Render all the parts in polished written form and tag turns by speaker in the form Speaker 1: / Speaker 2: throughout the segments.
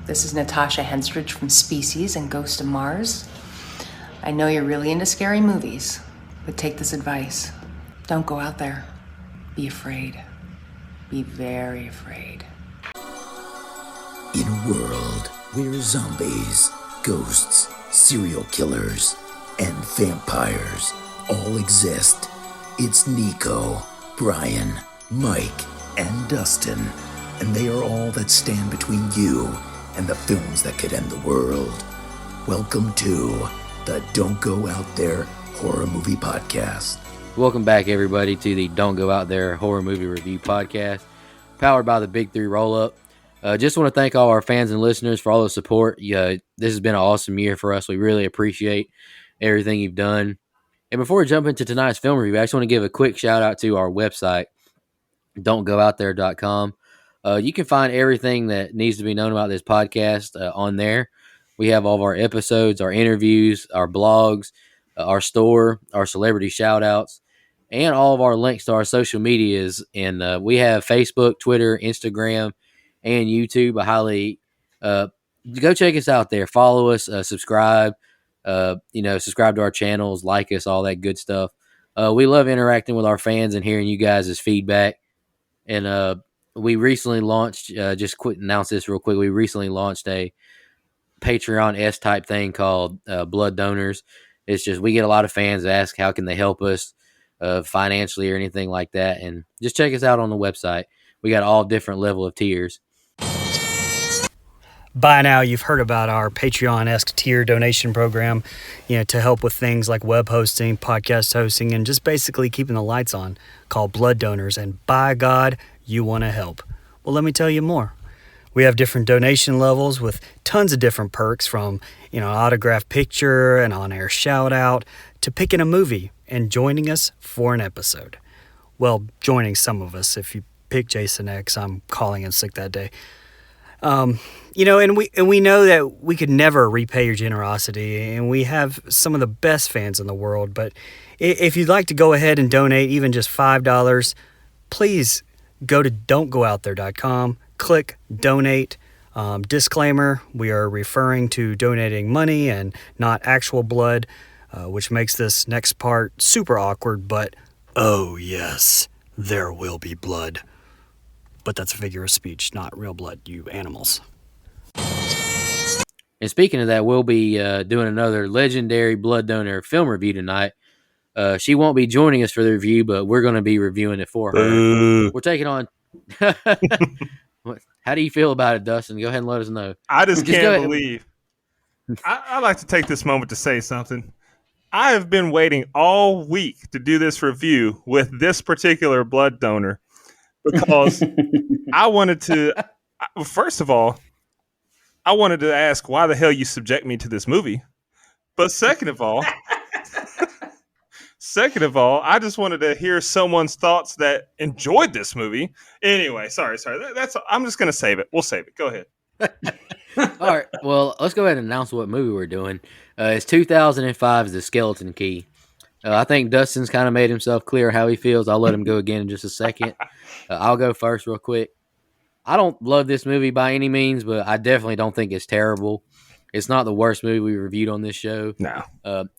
Speaker 1: This is Natasha Henstridge from Species and Ghost of Mars. I know you're really into scary movies, but take this advice. Don't go out there. Be afraid. Be very afraid.
Speaker 2: In a world where zombies, ghosts, serial killers, and vampires all exist, it's Nico, Brian, Mike, and Dustin, and they are all that stand between you and the films that could end the world. Welcome to the Don't Go Out There Horror Movie Podcast.
Speaker 3: Welcome back, everybody, to the Don't Go Out There Horror Movie Review Podcast, powered by the Big 3 Roll-Up. Just want to thank all our fans and listeners for all the support. This has been an awesome year for us. We really appreciate everything you've done. And before we jump into tonight's film review, I just want to give a quick shout out to our website, don'tgoouthere.com. You can find everything that needs to be known about this podcast on there. We have all of our episodes, our interviews, our blogs, our store, our celebrity shout outs, and all of our links to our social medias. And we have Facebook, Twitter, Instagram, and YouTube. I highly go check us out there. Follow us, subscribe, subscribe to our channels, like us, all that good stuff. We love interacting with our fans and hearing you guys' feedback. And we recently launched, just quick announce this real quick. We recently launched a Patreon-esque type thing called Blood Donors. It's just we get a lot of fans that ask how can they help us financially or anything like that. And just check us out on the website. We got all different level of tiers.
Speaker 4: By now, you've heard about our Patreon-esque tier donation program, to help with things like web hosting, podcast hosting, and just basically keeping the lights on, called Blood Donors. And by God, you want to help. Well, let me tell you more. We have different donation levels with tons of different perks, from, an autographed picture, an on-air shout-out, to picking a movie and joining us for an episode. Well, joining some of us. If you pick Jason X, I'm calling in sick that day. And we know that we could never repay your generosity, and we have some of the best fans in the world. But if you'd like to go ahead and donate even just $5, please go to don'tgoouthere.com, click donate. Disclaimer, we are referring to donating money and not actual blood, which makes this next part super awkward, but oh yes, there will be blood. But that's a figure of speech, not real blood, you animals.
Speaker 3: And speaking of that, we'll be doing another legendary blood donor film review tonight. She won't be joining us for the review, but we're going to be reviewing it for her. We're taking on... How do you feel about it, Dustin? Go ahead and let us know.
Speaker 5: I just can't believe. I'd like to take this moment to say something. I have been waiting all week to do this review with this particular blood donor because I wanted to, first of all, I wanted to ask why the hell you subject me to this movie. But second of all, I just wanted to hear someone's thoughts that enjoyed this movie. Anyway, sorry. I'm just going to save it. We'll save it. Go ahead.
Speaker 3: All right. Well, let's go ahead and announce what movie we're doing. It's 2005's The Skeleton Key. I think Dustin's kind of made himself clear how he feels. I'll let him go again in just a second. I'll go first real quick. I don't love this movie by any means, but I definitely don't think it's terrible. It's not the worst movie we reviewed on this show.
Speaker 5: No.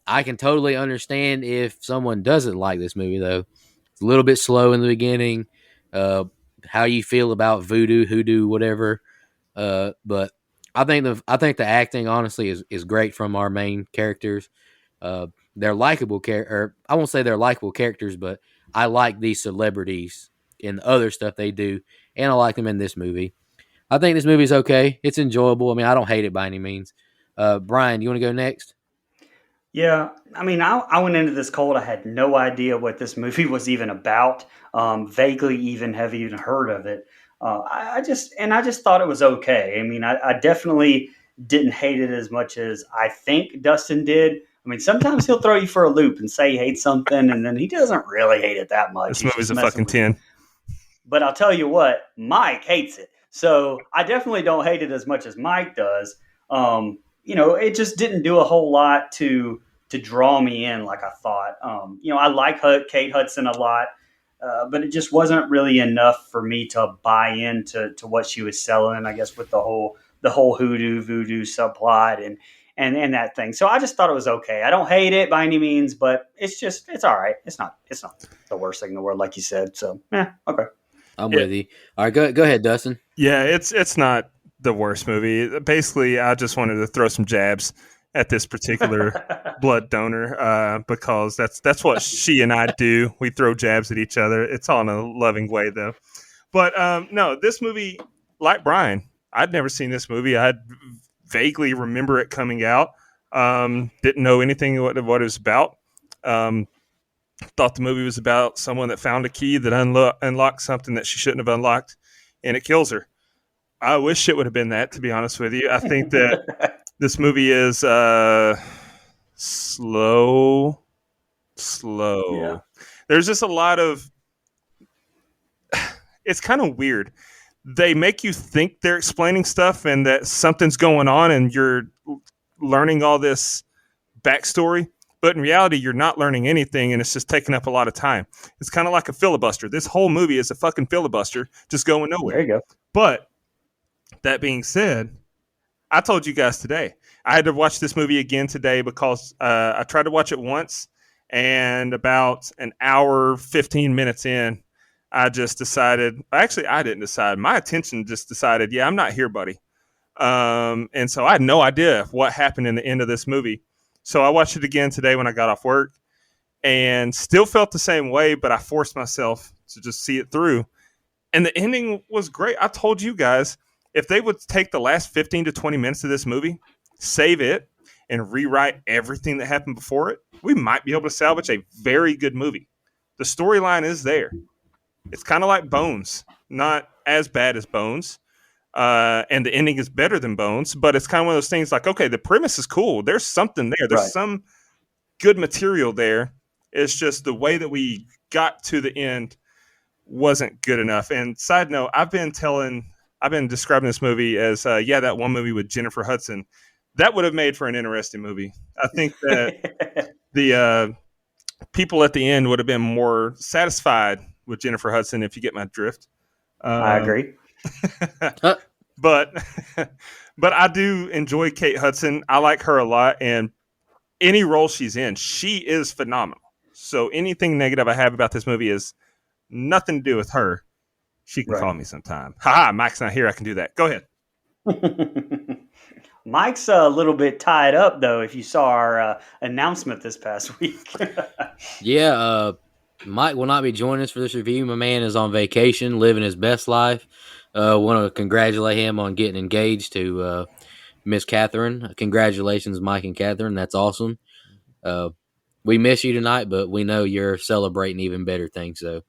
Speaker 3: I can totally understand if someone doesn't like this movie, though. It's a little bit slow in the beginning. How you feel about voodoo, hoodoo, whatever. But I think the acting, honestly, is great from our main characters. They're likable I won't say they're likable characters, but I like these celebrities in the other stuff they do, and I like them in this movie. I think this movie is okay. It's enjoyable. I mean, I don't hate it by any means. Brian, you want to go next?
Speaker 4: Yeah, I mean, I went into this cold. I had no idea what this movie was even about. Vaguely even have even heard of it. I just thought it was okay. I mean, I definitely didn't hate it as much as I think Dustin did. I mean, sometimes he'll throw you for a loop and say he hates something, and then he doesn't really hate it that much.
Speaker 5: This movie's a fucking 10.
Speaker 4: But I'll tell you what, Mike hates it. So I definitely don't hate it as much as Mike does. It just didn't do a whole lot to draw me in like I thought. I like Kate Hudson a lot, but it just wasn't really enough for me to buy into what she was selling, I guess, with the whole the whole hoodoo voodoo subplot and that thing. So I just thought it was okay. I don't hate it by any means, but it's all right. It's not the worst thing in the world, like you said. So okay.
Speaker 3: I'm
Speaker 5: Yeah,
Speaker 3: with you. All right, go ahead, Dustin.
Speaker 5: yeah, it's not the worst movie. Basically, I just wanted to throw some jabs at this particular blood donor because that's what she and I do. We throw jabs at each other. It's all in a loving way, though. But no, this movie, like Brian, I'd never seen this movie. I vaguely remember it coming out. Didn't know anything what it was about. Um, thought the movie was about someone that found a key that unlocked something that she shouldn't have unlocked, and it kills her. I wish it would have been that, to be honest with you. I think that this movie is slow.
Speaker 4: Yeah.
Speaker 5: There's just a lot of. It's kind of weird. They make you think they're explaining stuff and that something's going on, and you're learning all this backstory. But in reality, you're not learning anything, and it's just taking up a lot of time. It's kind of like a filibuster. This whole movie is a fucking filibuster, just going
Speaker 4: There
Speaker 5: nowhere.
Speaker 4: you go.
Speaker 5: But that being said, I told you guys today I had to watch this movie again today because I tried to watch it once, and about an hour, 15 minutes in, I just decided. Actually, I didn't decide. My attention just decided, yeah, I'm not here, buddy. And so I had no idea what happened in the end of this movie. So I watched it again today when I got off work, and still felt the same way, but I forced myself to just see it through. And the ending was great. I told you guys, if they would take the last 15 to 20 minutes of this movie, save it, and rewrite everything that happened before it, we might be able to salvage a very good movie. The storyline is there. It's kind of like Bones, not as bad as Bones. And the ending is better than Bones, but it's kind of one of those things like, okay, the premise is cool. There's something there. There's
Speaker 4: Right.
Speaker 5: some good material there. It's just the way that we got to the end wasn't good enough. And side note, I've been describing this movie as, that one movie with Jennifer Hudson. That would have made for an interesting movie. I think that the people at the end would have been more satisfied with Jennifer Hudson, if you get my drift.
Speaker 4: I agree.
Speaker 5: But but I do enjoy Kate Hudson. I like her a lot, and any role she's in, she is phenomenal. So anything negative I have about this movie is nothing to do with her. She can call me sometime. Haha, Mike's not here. I can do that. Go ahead.
Speaker 4: Mike's a little bit tied up, though, if you saw our announcement this past week.
Speaker 3: Yeah, Mike will not be joining us for this review. My man is on vacation, living his best life. Want to congratulate him on getting engaged to Miss Catherine. Congratulations, Mike and Catherine. That's awesome. We miss you tonight, but we know you're celebrating even better things. So,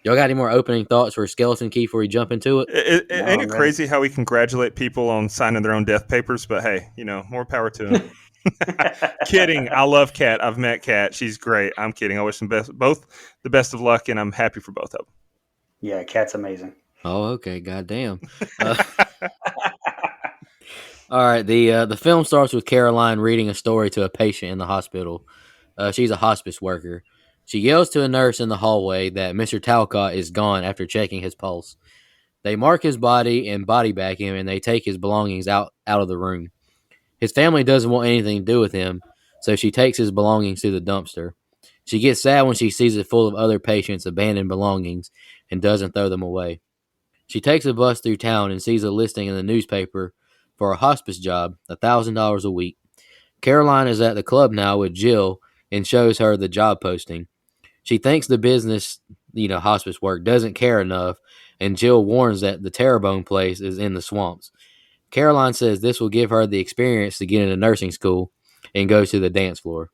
Speaker 3: y'all got any more opening thoughts for Skeleton Key before we jump into it?
Speaker 5: Ain't it crazy how we congratulate people on signing their own death papers? But hey, more power to them. Kidding. I love Kat. I've met Kat. She's great. I'm kidding. I wish them both the best of luck, and I'm happy for both of them.
Speaker 4: Yeah, Kat's amazing.
Speaker 3: Oh, okay. Goddamn. All right. The film starts with Caroline reading a story to a patient in the hospital. She's a hospice worker. She yells to a nurse in the hallway that Mr. Talcott is gone after checking his pulse. They mark his body and body bag him, and they take his belongings out of the room. His family doesn't want anything to do with him, so she takes his belongings to the dumpster. She gets sad when she sees it full of other patients' abandoned belongings and doesn't throw them away. She takes a bus through town and sees a listing in the newspaper for a hospice job, $1,000 a week. Caroline is at the club now with Jill and shows her the job posting. She thinks the business, hospice work, doesn't care enough, and Jill warns that the Terrebonne place is in the swamps. Caroline says this will give her the experience to get into nursing school and goes to the dance floor.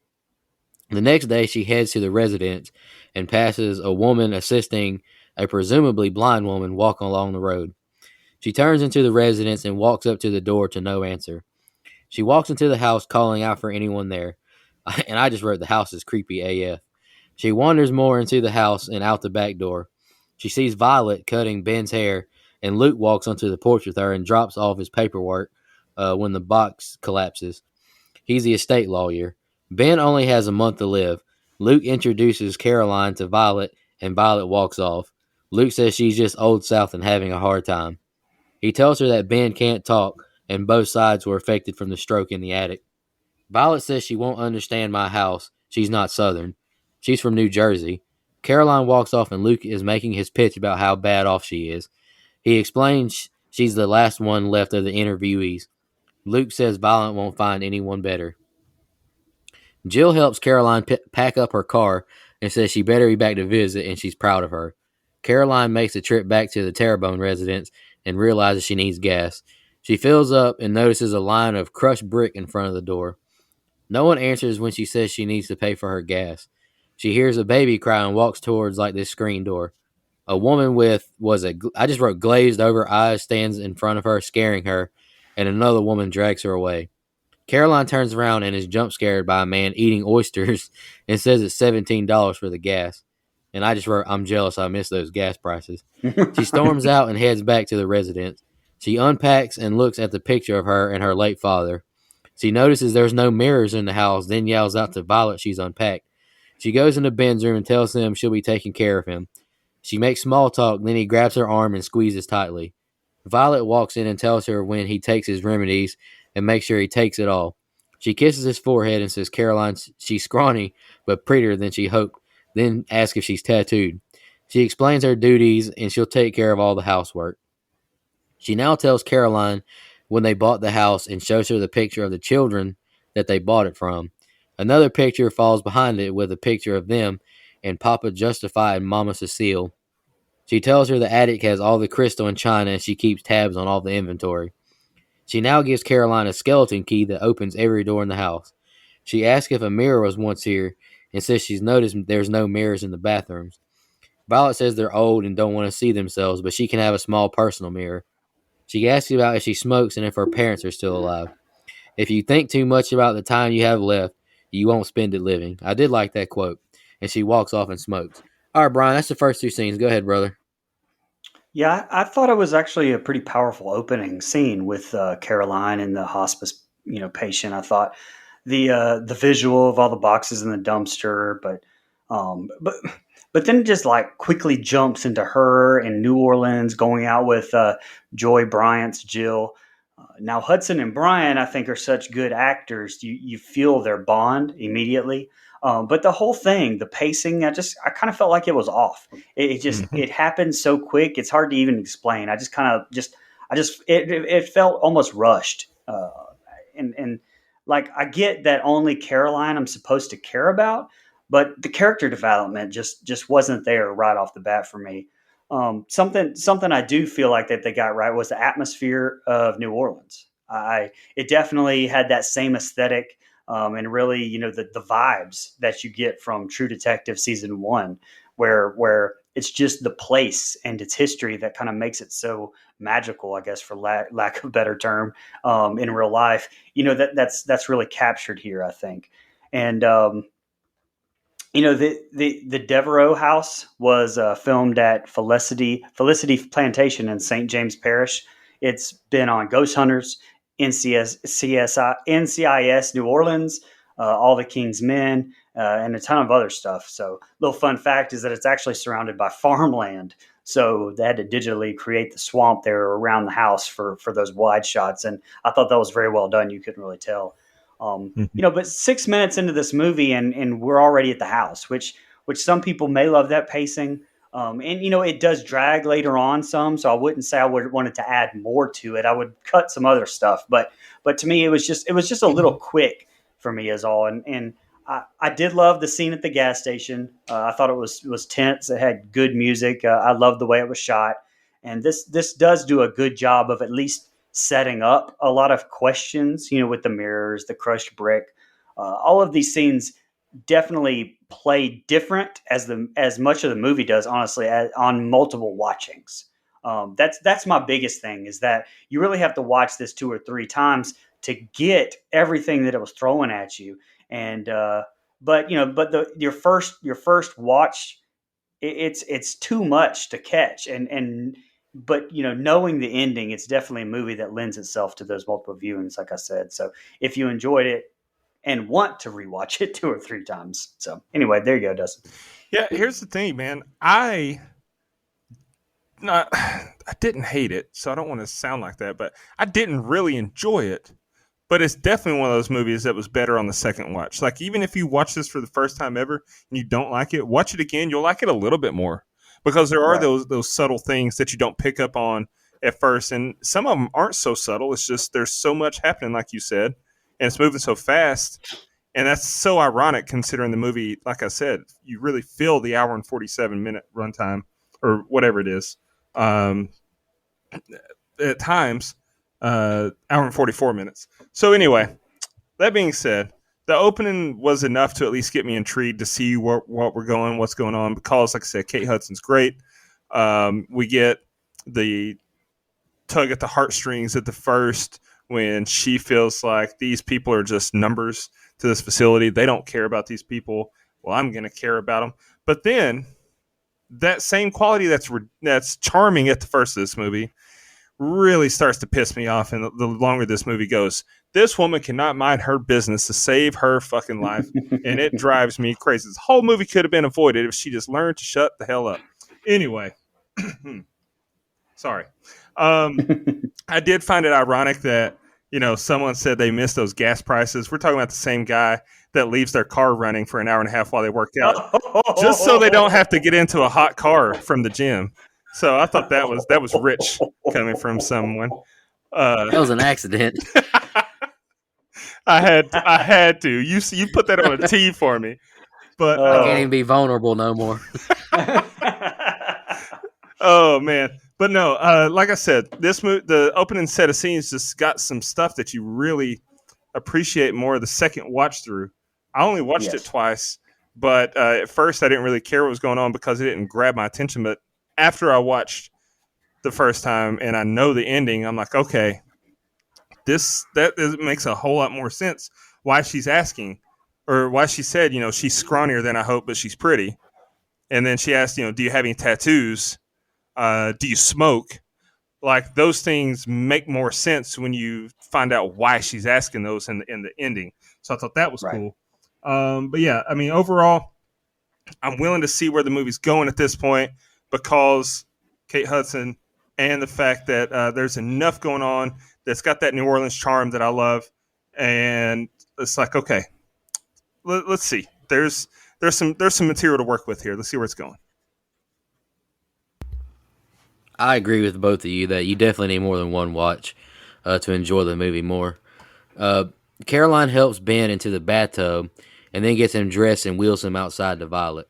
Speaker 3: The next day, she heads to the residence and passes a woman assisting a presumably blind woman walking along the road. She turns into the residence and walks up to the door to no answer. She walks into the house calling out for anyone there. And I just wrote the house is creepy AF. She wanders more into the house and out the back door. She sees Violet cutting Ben's hair, and Luke walks onto the porch with her and drops off his paperwork when the box collapses. He's the estate lawyer. Ben only has a month to live. Luke introduces Caroline to Violet, and Violet walks off. Luke says she's just old South and having a hard time. He tells her that Ben can't talk and both sides were affected from the stroke in the attic. Violet says she won't understand my house. She's not Southern. She's from New Jersey. Caroline walks off, and Luke is making his pitch about how bad off she is. He explains she's the last one left of the interviewees. Luke says Violet won't find anyone better. Jill helps Caroline pack up her car and says she better be back to visit, and she's proud of her. Caroline makes a trip back to the Terrebonne residence and realizes she needs gas. She fills up and notices a line of crushed brick in front of the door. No one answers when she says she needs to pay for her gas. She hears a baby cry and walks towards like this screen door. A woman with I just wrote glazed over eyes stands in front of her, scaring her, and another woman drags her away. Caroline turns around and is jump scared by a man eating oysters and says it's $17 for the gas. And I just wrote, I'm jealous I missed those gas prices. She storms out and heads back to the residence. She unpacks and looks at the picture of her and her late father. She notices there's no mirrors in the house, then yells out to Violet she's unpacked. She goes into Ben's room and tells him she'll be taking care of him. She makes small talk, then he grabs her arm and squeezes tightly. Violet walks in and tells her when he takes his remedies and makes sure he takes it all. She kisses his forehead and says Caroline, she's scrawny, but prettier than she hoped, then asks if she's tattooed. She explains her duties and she'll take care of all the housework. She now tells Caroline when they bought the house and shows her the picture of the children that they bought it from. Another picture falls behind it with a picture of them and Papa Justify and Mama Cecile. She tells her the attic has all the crystal and china and she keeps tabs on all the inventory. She now gives Caroline a skeleton key that opens every door in the house. She asks if a mirror was once here and says she's noticed there's no mirrors in the bathrooms. Violet says they're old and don't want to see themselves, but she can have a small personal mirror. She asks about if she smokes and if her parents are still alive. If you think too much about the time you have left, you won't spend it living. I did like that quote. And she walks off and smokes. All right, Brian, that's the first two scenes. Go ahead, brother.
Speaker 4: Yeah, I thought it was actually a pretty powerful opening scene with Caroline and the hospice, patient. I thought the visual of all the boxes in the dumpster, um, but but then it just like quickly jumps into her in New Orleans going out with Joy Bryant's Jill. Now Hudson and Brian, I think, are such good actors. You feel their bond immediately. But the whole thing, the pacing, I kind of felt like it was off. It just
Speaker 5: Mhm.
Speaker 4: it happened so quick. It's hard to even explain. I just kind of just I just it felt almost rushed. And like I get that only Caroline I'm supposed to care about, but the character development just wasn't there right off the bat for me. Something I do feel like that they got right was the atmosphere of New Orleans. I It definitely had that same aesthetic, and really, the vibes that you get from True Detective season one, where it's just the place and its history that kind of makes it so magical, I guess, for lack of a better term, in real life. That's really captured here, I think. And the Devereaux house was filmed at Felicity Plantation in St. James Parish. It's been on Ghost Hunters, NCIS New Orleans, All the King's Men, and a ton of other stuff. So, little fun fact is that it's actually surrounded by farmland. So they had to digitally create the swamp there around the house for those wide shots, and I thought that was very well done. You couldn't really tell.
Speaker 5: Mhm.
Speaker 4: But 6 minutes into this movie, and we're already at the house, which some people may love that pacing. And it does drag later on some, so I wouldn't say I would wanted to add more to it. I would cut some other stuff, but to me, it was just a little quick for me as all. And I did love the scene at the gas station. I thought it was tense. It had good music. I loved the way it was shot, and this does do a good job of at least setting up a lot of questions. With the mirrors, the crushed brick, all of these scenes definitely play different as much of the movie does, honestly, on multiple watchings. That's my biggest thing, is that you really have to watch this two or three times to get everything that it was throwing at you. And but your first watch, it's too much to catch. And but knowing the ending, it's definitely a movie that lends itself to those multiple viewings, like I said. So if you enjoyed it and want to rewatch it two or three times. So anyway, there you go, Dustin.
Speaker 5: Yeah, here's the thing, man. I not, I didn't hate it, so I don't want to sound like that, but I didn't really enjoy it. But it's definitely one of those movies that was better on the second watch. Like, even if you watch this for the first time ever and you don't like it, watch it again, you'll like it a little bit more, because there are
Speaker 6: Right.
Speaker 5: those subtle things that you don't pick up on at first, and some of them aren't so subtle. It's just there's so much happening, like you said, and it's moving so fast, and that's so ironic considering the movie. Like I said, you really feel the hour and 47-minute runtime or whatever it is. Um, at times, hour and 44 minutes. So anyway, that being said, the opening was enough to at least get me intrigued to see what we're going, what's going on. Because, like I said, Kate Hudson's great. We get the tug at the heartstrings at the first, when she feels like these people are just numbers to this facility. They don't care about these people. Well, I'm going to care about them. But then that same quality that's charming at the first of this movie really starts to piss me off. And the longer this movie goes, this woman cannot mind her business to save her fucking life. And it drives me crazy. This whole movie could have been avoided if she just learned to shut the hell up. Anyway, sorry. I did find it ironic that, someone said they missed those gas prices. We're talking about the same guy that leaves their car running for an hour and a half while they work out, just so they don't have to get into a hot car from the gym. So I thought that was rich coming from someone.
Speaker 3: That was an accident.
Speaker 5: I had to. You put that on a T for me, but
Speaker 3: I can't even be vulnerable no more.
Speaker 5: oh man. But no, like I said, the opening set of scenes just got some stuff that you really appreciate more the second watch through. I only watched it twice, but at first I didn't really care what was going on because it didn't grab my attention. But after I watched the first time and I know the ending, I'm like, okay, that makes a whole lot more sense why she's asking, or why she said, she's scrawnier than I hope, but she's pretty. And then she asked, do you have any tattoos? Do you smoke? Like, those things make more sense when you find out why she's asking those in the ending. So I thought that was cool. But yeah, I mean, overall, I'm willing to see where the movie's going at this point, because Kate Hudson and the fact that there's enough going on that's got that New Orleans charm that I love. And it's like, okay, let's see. There's some material to work with here. Let's see where it's going.
Speaker 3: I agree with both of you that you definitely need more than one watch to enjoy the movie more. Caroline helps Ben into the bathtub and then gets him dressed and wheels him outside to Violet.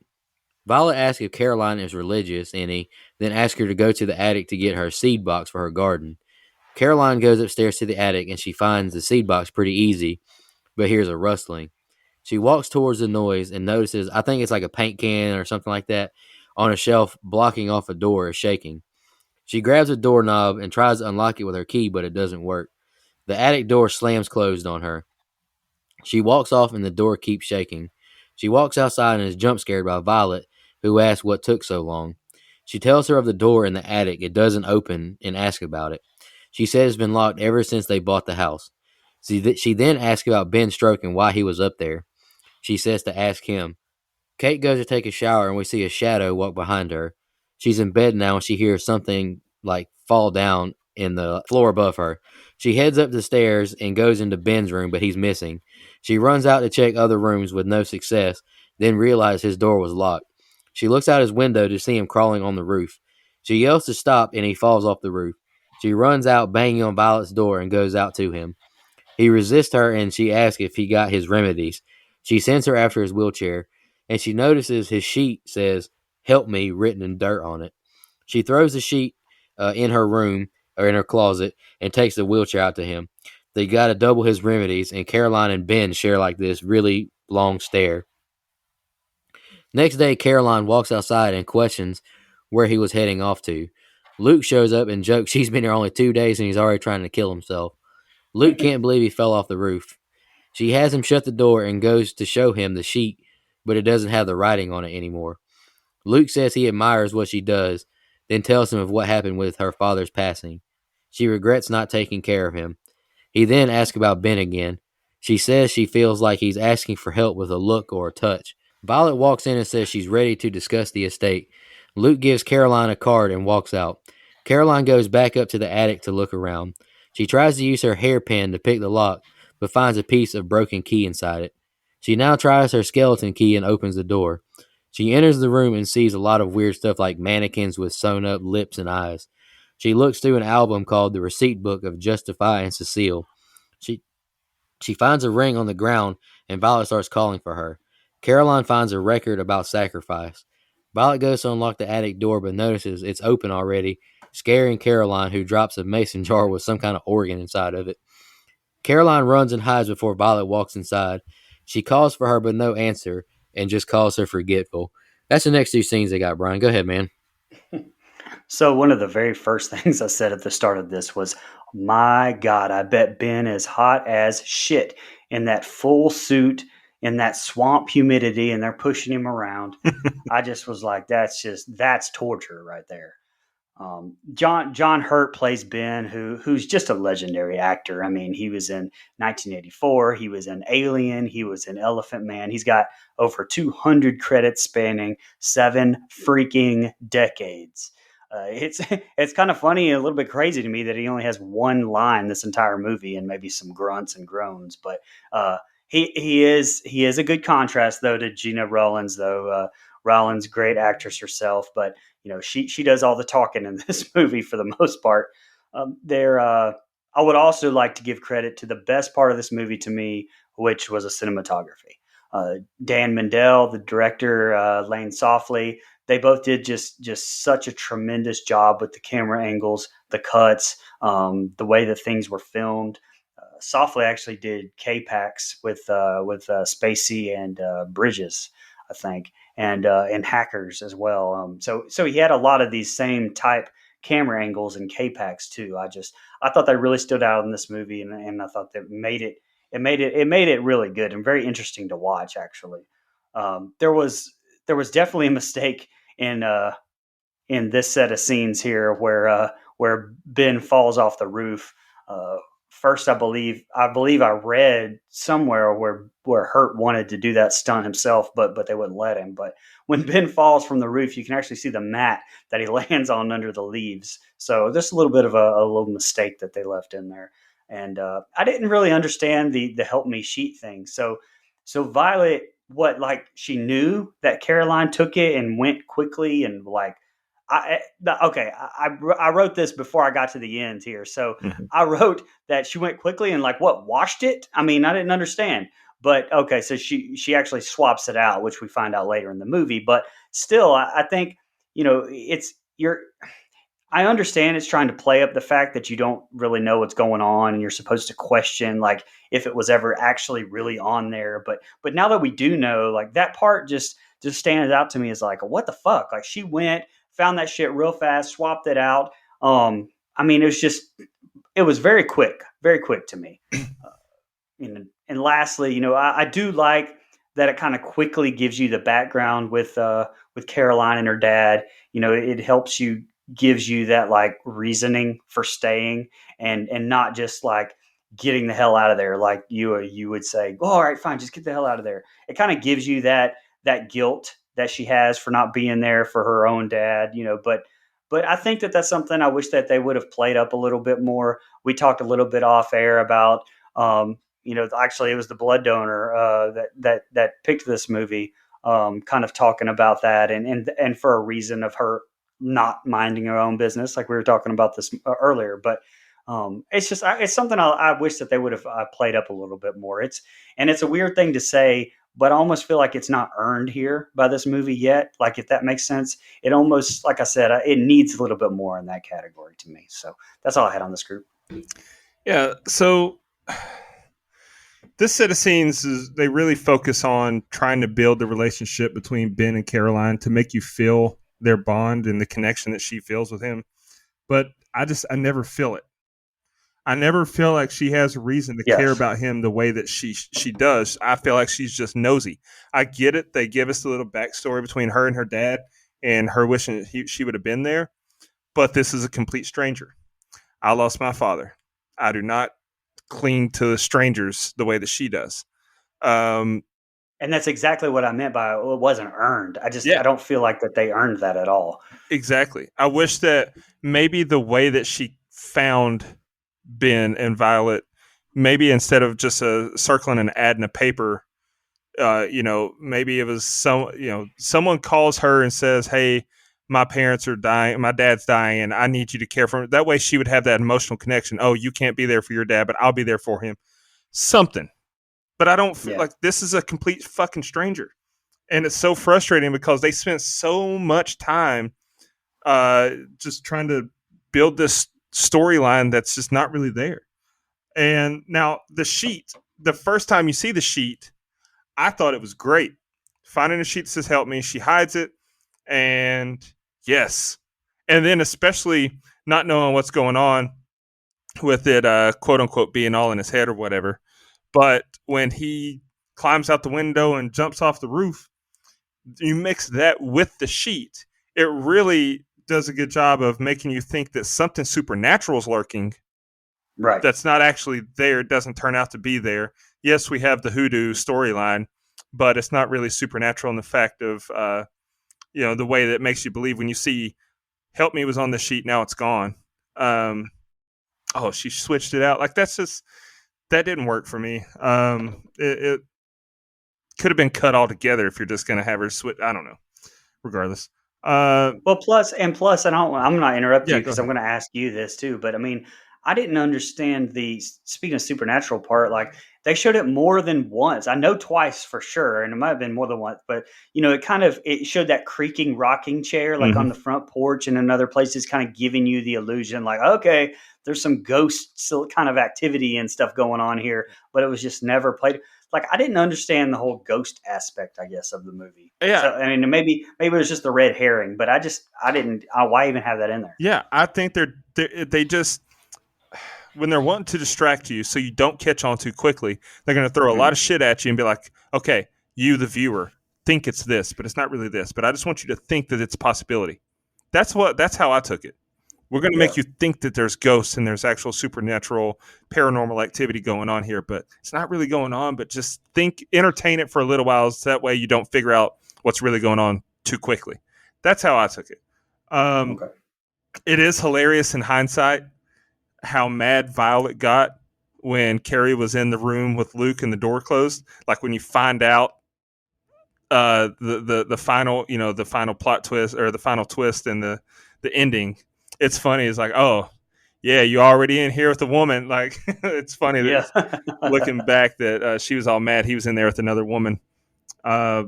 Speaker 3: Violet asks if Caroline is religious, and he then asks her to go to the attic to get her seed box for her garden. Caroline goes upstairs to the attic and she finds the seed box pretty easy, but hears a rustling. She walks towards the noise and notices, I think it's like a paint can or something like that, on a shelf blocking off a door is shaking. She grabs a doorknob and tries to unlock it with her key, but it doesn't work. The attic door slams closed on her. She walks off and the door keeps shaking. She walks outside and is jump scared by Violet, who asks what took so long. She tells her of the door in the attic. It doesn't open and asks about it. She says it's been locked ever since they bought the house. She then asks about Ben Stroke and why he was up there. She says to ask him. Kate goes to take a shower and we see a shadow walk behind her. She's in bed now and she hears something like fall down in the floor above her. She heads up the stairs and goes into Ben's room, but he's missing. She runs out to check other rooms with no success, then realizes his door was locked. She looks out his window to see him crawling on the roof. She yells to stop and he falls off the roof. She runs out, banging on Violet's door, and goes out to him. He resists her and she asks if he got his remedies. She sends her after his wheelchair, and she notices his sheet says, "Help me," written in dirt on it. She throws the sheet in her room or in her closet and takes the wheelchair out to him. They got to double his remedies, and Caroline and Ben share like this really long stare. Next day, Caroline walks outside and questions where he was heading off to. Luke shows up and jokes she's been here only 2 days and he's already trying to kill himself. Luke can't believe he fell off the roof. She has him shut the door and goes to show him the sheet, but it doesn't have the writing on it anymore. Luke says he admires what she does, then tells him of what happened with her father's passing. She regrets not taking care of him. He then asks about Ben again. She says she feels like he's asking for help with a look or a touch. Violet walks in and says she's ready to discuss the estate, Luke gives Caroline a card and walks out. Caroline goes back up to the attic to look around. She tries to use her hairpin to pick the lock, but finds a piece of broken key inside it. She now tries her skeleton key and opens the door. She enters the room and sees a lot of weird stuff like mannequins with sewn up lips and eyes. She looks through an album called The Receipt Book of Justify and Cecile. She she finds a ring on the ground and Violet starts calling for her. Caroline finds a record about sacrifice. Violet goes to unlock the attic door but notices it's open already, scaring Caroline, who drops a mason jar with some kind of organ inside of it. Caroline runs and hides before Violet walks inside. She calls for her but no answer and just calls her forgetful. That's the next two scenes they got, Brian. Go ahead, man.
Speaker 4: So one of the very first things I said at the start of this was, "My God, I bet Ben is hot as shit in that full suit in that swamp humidity, and they're pushing him around." I just was like, that's torture right there. John Hurt plays Ben, who's just a legendary actor. I mean, he was in 1984. He was in Alien. He was in Elephant Man. He's got over 200 credits spanning 7 freaking decades. It's it's kind of funny and a little bit crazy to me that he only has one line this entire movie and maybe some grunts and groans. But he is a good contrast though to Gina Rollins though. Rollins, great actress herself, but she does all the talking in this movie for the most part. There, I would also like to give credit to the best part of this movie to me, which was a cinematography. Dan Mendel, the director, Lane Softly, they both did just such a tremendous job with the camera angles, the cuts, the way that things were filmed. Softly actually did K-Pax with Spacey and Bridges, I think, and Hackers as well. So he had a lot of these same type camera angles and K-Pax too. I thought they really stood out in this movie, and I thought that made it really good and very interesting to watch. Actually, there was definitely a mistake in this set of scenes here where Ben falls off the roof. First, I read somewhere where Hurt wanted to do that stunt himself, but they wouldn't let him. But when Ben falls from the roof, you can actually see the mat that he lands on under the leaves. So just a little bit of a little mistake that they left in there. And I didn't really understand the help me sheet thing. So Violet, what, like, she knew that Caroline took it and went quickly and like okay, I wrote this before I got to the end here. So I wrote that she went quickly and like what, washed it? I mean, I didn't understand. But okay, so she actually swaps it out, which we find out later in the movie. But still, I think it's you're. I understand it's trying to play up the fact that you don't really know what's going on, and you're supposed to question like if it was ever actually really on there. But now that we do know, like that part just stands out to me as like, what the fuck? Like she went, found that shit real fast, swapped it out. I mean, it was very quick to me. And lastly, I do like that it kind of quickly gives you the background with Caroline and her dad. It helps you, gives you that like reasoning for staying and not just like getting the hell out of there like you would say, oh, all right, fine, just get the hell out of there. It kind of gives you that guilt that she has for not being there for her own dad, but I think that that's something I wish that they would have played up a little bit more. We talked a little bit off air about actually it was the blood donor that picked this movie, kind of talking about that and for a reason of her not minding her own business, like we were talking about this earlier. But it's something I wish that they would have played up a little bit more. It's a weird thing to say, but I almost feel like it's not earned here by this movie yet. Like, if that makes sense, it almost, like I said, it needs a little bit more in that category to me. So that's all I had on this group.
Speaker 5: Yeah. So this set of scenes they really focus on trying to build the relationship between Ben and Caroline to make you feel their bond and the connection that she feels with him. But I never feel it. I never feel like she has a reason to care about him the way that she does. I feel like she's just nosy. I get it. They give us a little backstory between her and her dad and her wishing she would have been there. But this is a complete stranger. I lost my father. I do not cling to strangers the way that she does.
Speaker 4: And that's exactly what I meant by it wasn't earned. I
Speaker 5: Yeah,
Speaker 4: don't feel like that they earned that at all.
Speaker 5: exactly. I wish that maybe the way that she found Ben and Violet, maybe instead of just circling an ad in a paper, maybe it was someone calls her and says, "Hey, my parents are dying, my dad's dying, and I need you to care for him." That way, she would have that emotional connection. Oh, you can't be there for your dad, but I'll be there for him. Something, but I don't feel
Speaker 4: Yeah.
Speaker 5: like this is a complete fucking stranger, and it's so frustrating because they spent so much time just trying to build this storyline that's just not really there. And now the sheet, the first time you see the sheet, I thought it was great. Finding a sheet that says help me, she hides it, and yes. And then especially not knowing what's going on with it, quote unquote, being all in his head or whatever. But when he climbs out the window and jumps off the roof, you mix that with the sheet, it really does a good job of making you think that something supernatural is lurking
Speaker 4: Right.
Speaker 5: that's not actually there. It doesn't turn out to be there. Yes, we have the hoodoo storyline, but it's not really supernatural in the fact of the way that makes you believe when you see "help me" was on the sheet, now it's gone. Oh, she switched it out. Like that didn't work for me. It could have been cut altogether if you're just going to have her switch. I don't know. Regardless,
Speaker 4: Well, plus, I'm not interrupt
Speaker 5: yeah,
Speaker 4: you
Speaker 5: go
Speaker 4: because I'm
Speaker 5: ahead.
Speaker 4: going to ask you this too. But I mean, I didn't understand the speaking of supernatural part. Like they showed it more than once. I know twice for sure, and it might have been more than once. But it showed that creaking rocking chair like on
Speaker 5: Mm-hmm.
Speaker 4: the front porch, and in other places, kind of giving you the illusion like, okay, there's some ghost kind of activity and stuff going on here. But it was just never played. Like I didn't understand the whole ghost aspect, I guess, of the movie.
Speaker 5: Yeah,
Speaker 4: So I mean, maybe it was just the red herring, but I didn't. Why even have that in there?
Speaker 5: yeah. I think they just when they're wanting to distract you so you don't catch on too quickly, they're going to throw a lot
Speaker 4: Mhm.
Speaker 5: of shit at you and be like, okay, you, the viewer, think it's this, but it's not really this. But I just want you to think that it's a possibility. That's how I took it. We're going to
Speaker 4: Yeah.
Speaker 5: make you think that there's ghosts and there's actual supernatural paranormal activity going on here, but it's not really going on. But just entertain it for a little while, so that way you don't figure out what's really going on too quickly. That's how I took it. Um,
Speaker 4: Okay.
Speaker 5: it is hilarious in hindsight how mad Violet got when Carrie was in the room with Luke and the door closed. Like when you find out the final the final plot twist or the final twist and the ending. It's funny. It's like, oh yeah, you already in here with a woman. Like it's funny that
Speaker 4: Yeah.
Speaker 5: looking back that she was all mad he was in there with another woman. Uh,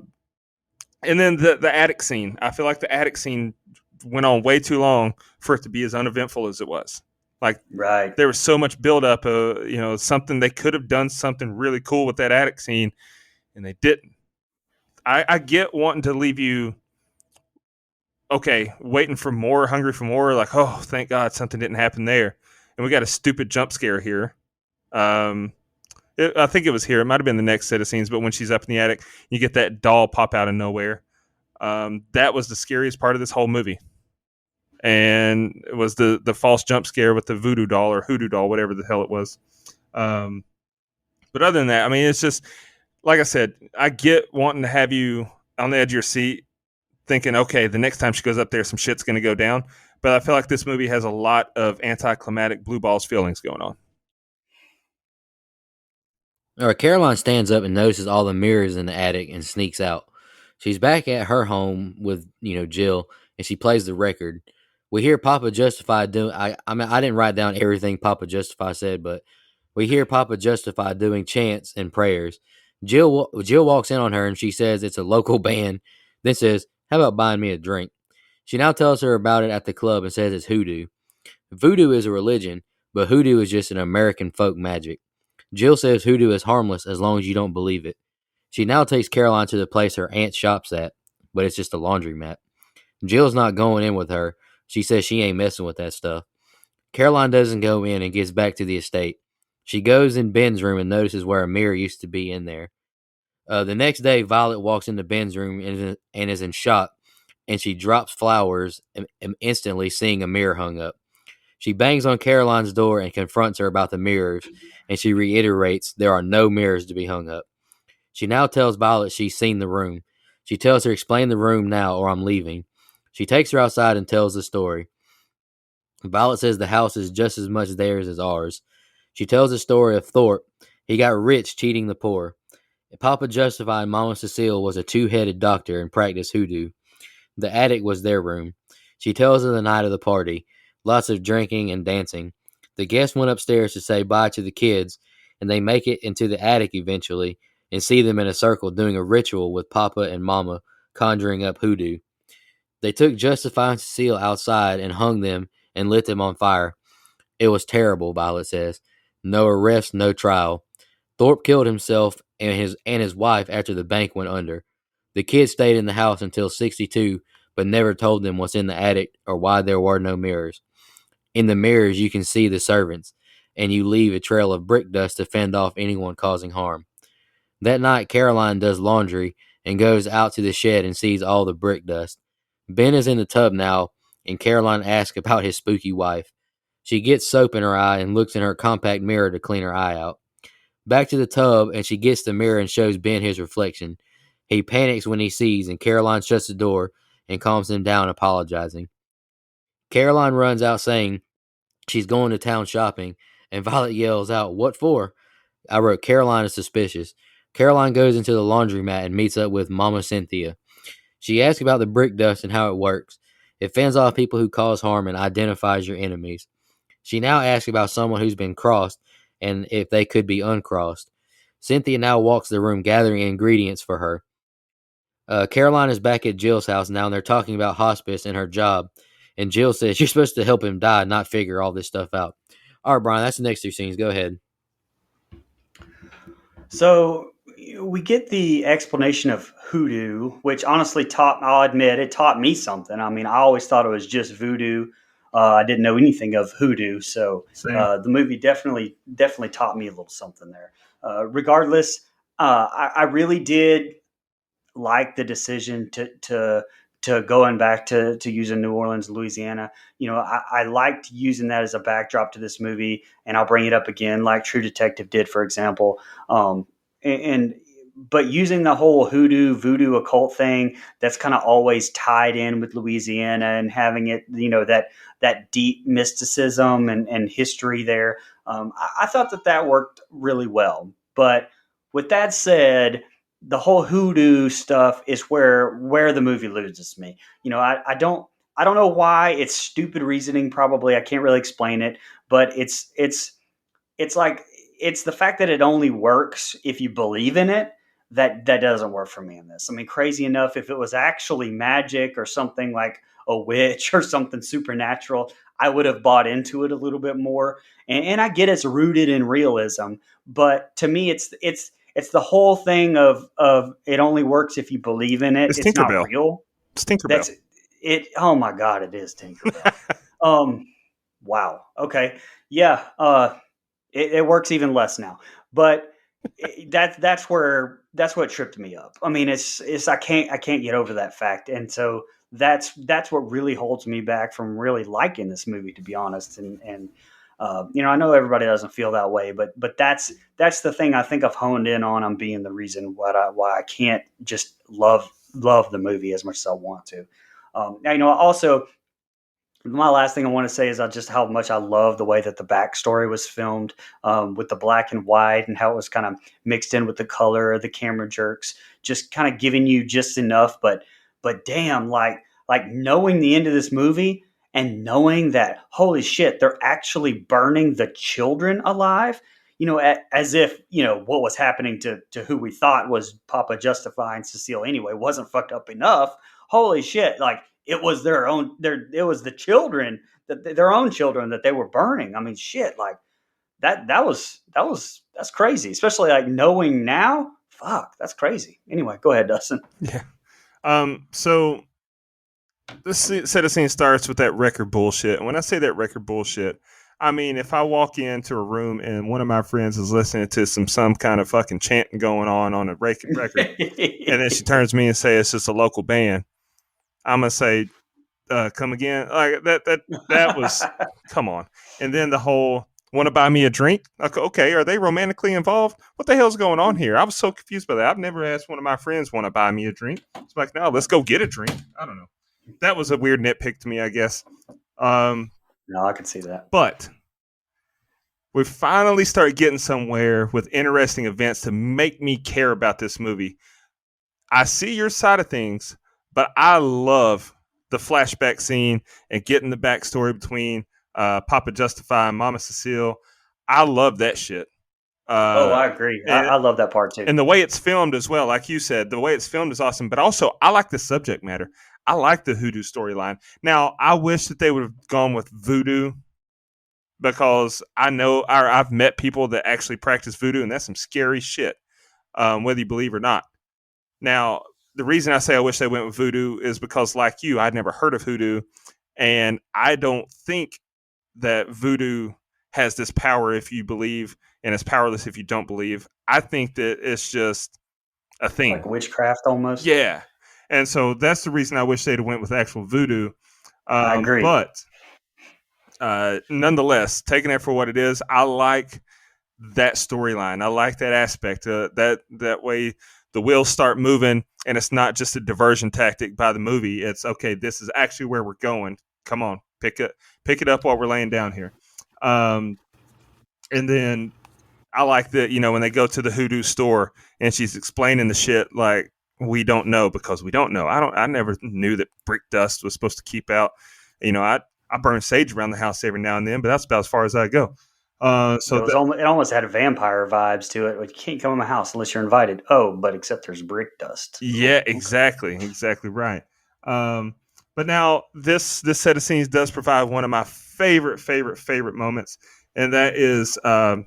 Speaker 5: and then the attic scene. I feel like the attic scene went on way too long for it to be as uneventful as it was. Like
Speaker 4: Right.
Speaker 5: there was so much buildup. Something they could have done something really cool with that attic scene, and they didn't. I get wanting to leave you okay, waiting for more, hungry for more. Like, oh, thank God something didn't happen there, and we got a stupid jump scare here. Um, I think it was here. It might have been the next set of scenes, but when she's up in the attic, you get that doll pop out of nowhere. That was the scariest part of this whole movie, and it was the false jump scare with the voodoo doll or hoodoo doll, whatever the hell it was. Um, but other than that, I mean, it's just like I said. I get wanting to have you on the edge of your seat, thinking, okay, the next time she goes up there, some shit's going to go down. But I feel like this movie has a lot of anticlimactic blue balls feelings going on.
Speaker 3: All right, Caroline stands up and notices all the mirrors in the attic and sneaks out. She's back at her home with Jill, and she plays the record. We hear Papa Justify doing. I mean, I didn't write down everything Papa Justify said, but we hear Papa Justify doing chants and prayers. Jill walks in on her and she says it's a local band. Then says, "How about buying me a drink?" She now tells her about it at the club and says it's hoodoo. Voodoo is a religion, but hoodoo is just an American folk magic. Jill says hoodoo is harmless as long as you don't believe it. She now takes Caroline to the place her aunt shops at, but it's just a laundromat. Jill's not going in with her. She says she ain't messing with that stuff. Caroline doesn't go in and gets back to the estate. She goes in Ben's room and notices where a mirror used to be in there. The next day, Violet walks into Ben's room and is in shock, and she drops flowers and instantly seeing a mirror hung up. She bangs on Caroline's door and confronts her about the mirrors, and she reiterates there are no mirrors to be hung up. She now tells Violet she's seen the room. She tells her, explain the room now or I'm leaving. She takes her outside and tells the story. Violet says the house is just as much theirs as ours. She tells the story of Thorpe. He got rich cheating the poor. Papa Justify and Mama Cecile was a two-headed doctor and practiced hoodoo. The attic was their room. She tells of the night of the party. Lots of drinking and dancing. The guests went upstairs to say bye to the kids, and they make it into the attic eventually and see them in a circle doing a ritual with Papa and Mama conjuring up hoodoo. They took Justify and Cecile outside and hung them and lit them on fire. It was terrible, Violet says. No arrest, no trial. Thorpe killed himself and his wife after the bank went under. The kids stayed in the house until 62, but never told them what's in the attic or why there were no mirrors. In the mirrors, you can see the servants, and you leave a trail of brick dust to fend off anyone causing harm. That night, Caroline does laundry and goes out to the shed and sees all the brick dust. Ben is in the tub now, and Caroline asks about his spooky wife. She gets soap in her eye and looks in her compact mirror to clean her eye out. Back to the tub, and she gets the mirror and shows Ben his reflection. He panics when he sees, and Caroline shuts the door and calms him down, apologizing. Caroline runs out saying she's going to town shopping, and Violet yells out, "What for?" I wrote, Caroline is suspicious. Caroline goes into the laundromat and meets up with Mama Cynthia. She asks about the brick dust and how it works. It fends off people who cause harm and identifies your enemies. She now asks about someone who's been crossed and if they could be uncrossed. Cynthia now walks the room gathering ingredients for her. Caroline is back at Jill's house now, and they're talking about hospice and her job. And Jill says, you're supposed to help him die, not figure all this stuff out. All right, Brian, that's the next two scenes. Go ahead.
Speaker 4: So we get the explanation of hoodoo, which honestly I'll admit, it taught me something. I mean, I always thought it was just voodoo. I didn't know anything of hoodoo. So the movie definitely taught me a little something there. Regardless, I really did like the decision to going back to using New Orleans, Louisiana. You know, I liked using that as a backdrop to this movie, and I'll bring it up again, like True Detective did, for example. And but using the whole hoodoo, voodoo, occult thing, that's kind of always tied in with Louisiana and having it, you know, that deep mysticism and history there. I thought that worked really well. But with that said, the whole hoodoo stuff is where the movie loses me. You know, I don't know why. It's stupid reasoning, probably. I can't really explain it, but it's like it's the fact that it only works if you believe in it. That doesn't work for me in this. I mean, crazy enough, if it was actually magic or something like a witch or something supernatural, I would have bought into it a little bit more. And I get it's rooted in realism, but to me, it's the whole thing of it only works if you believe in it.
Speaker 5: It's
Speaker 4: It's not
Speaker 5: Tinkerbell.
Speaker 4: real.
Speaker 5: It's Tinkerbell.
Speaker 4: That's it. Oh my God, it is Tinkerbell. Wow. Okay. Yeah. It works even less now, but that's what tripped me up. I mean, it's I can't get over that fact, and so that's what really holds me back from really liking this movie, to be honest. And you know, I know everybody doesn't feel that way, but that's the thing I think I've honed in on being the reason why I can't just love the movie as much as I want to. Now, you know, also my last thing I want to say is just how much I love the way that the backstory was filmed, with the black and white and how it was kind of mixed in with the color of the camera jerks, just kind of giving you just enough. But damn, like knowing the end of this movie and knowing that holy shit, they're actually burning the children alive. You know, as if you know what was happening to who we thought was Papa Justify and Cecile anyway wasn't fucked up enough. Holy shit! Like it was it was the children their own children that they were burning. I mean, shit, like that's crazy, especially like knowing now. Fuck, that's crazy. Anyway, go ahead, Dustin.
Speaker 5: Yeah. So this set of scene starts with that record bullshit. And when I say that record bullshit, I mean if I walk into a room and one of my friends is listening to some kind of fucking chanting going on a record, and then she turns to me and says it's just a local band, I'm gonna say, come again. Like that was come on. And then the whole Want to buy me a drink? Okay, are they romantically involved? What the hell's going on here? I was so confused by that. I've never asked one of my friends want to buy me a drink. It's like, no, let's go get a drink. I don't know. That was a weird nitpick to me, I guess. Um,
Speaker 4: No, I can see that.
Speaker 5: but we finally start getting somewhere with interesting events to make me care about this movie. I see your side of things, but I love the flashback scene and getting the backstory between Papa Justify and Mama Cecile. I love that shit.
Speaker 4: Oh,
Speaker 5: Uh,
Speaker 4: I agree.
Speaker 5: and,
Speaker 4: I love that part too.
Speaker 5: and the way it's filmed as well, like you said, the way it's filmed is awesome. But also, I like the subject matter. I like the hoodoo storyline. Now, I wish that they would have gone with voodoo because I've met people that actually practice voodoo, and that's some scary shit, whether you believe or not. Now, the reason I say I wish they went with voodoo is because, like you, I'd never heard of hoodoo, and I don't think that voodoo has this power if you believe, and it's powerless if you don't believe. I think that it's just a
Speaker 4: Like
Speaker 5: thing.
Speaker 4: witchcraft almost.
Speaker 5: Yeah, and so that's the reason I wish they'd went with actual voodoo.
Speaker 4: I agree.
Speaker 5: But nonetheless, taking it for what it is, I like that storyline. I like that aspect. That way, the wheels start moving, and it's not just a diversion tactic by the movie. It's okay. This is actually where we're going. Come on, pick it up while we're laying down here. Um, and then I like that, when they go to the hoodoo store and she's explaining the shit like we don't know because we don't know. I never knew that brick dust was supposed to keep out. I burn sage around the house every now and then, but that's about as far as I go.
Speaker 4: It was almost, it almost had vampire vibes to it. Like, you can't come in my house unless you're invited. Oh, but except there's brick dust.
Speaker 5: Yeah,
Speaker 4: Oh, okay.
Speaker 5: exactly right. But now this set of scenes does provide one of my favorite moments, and that is, of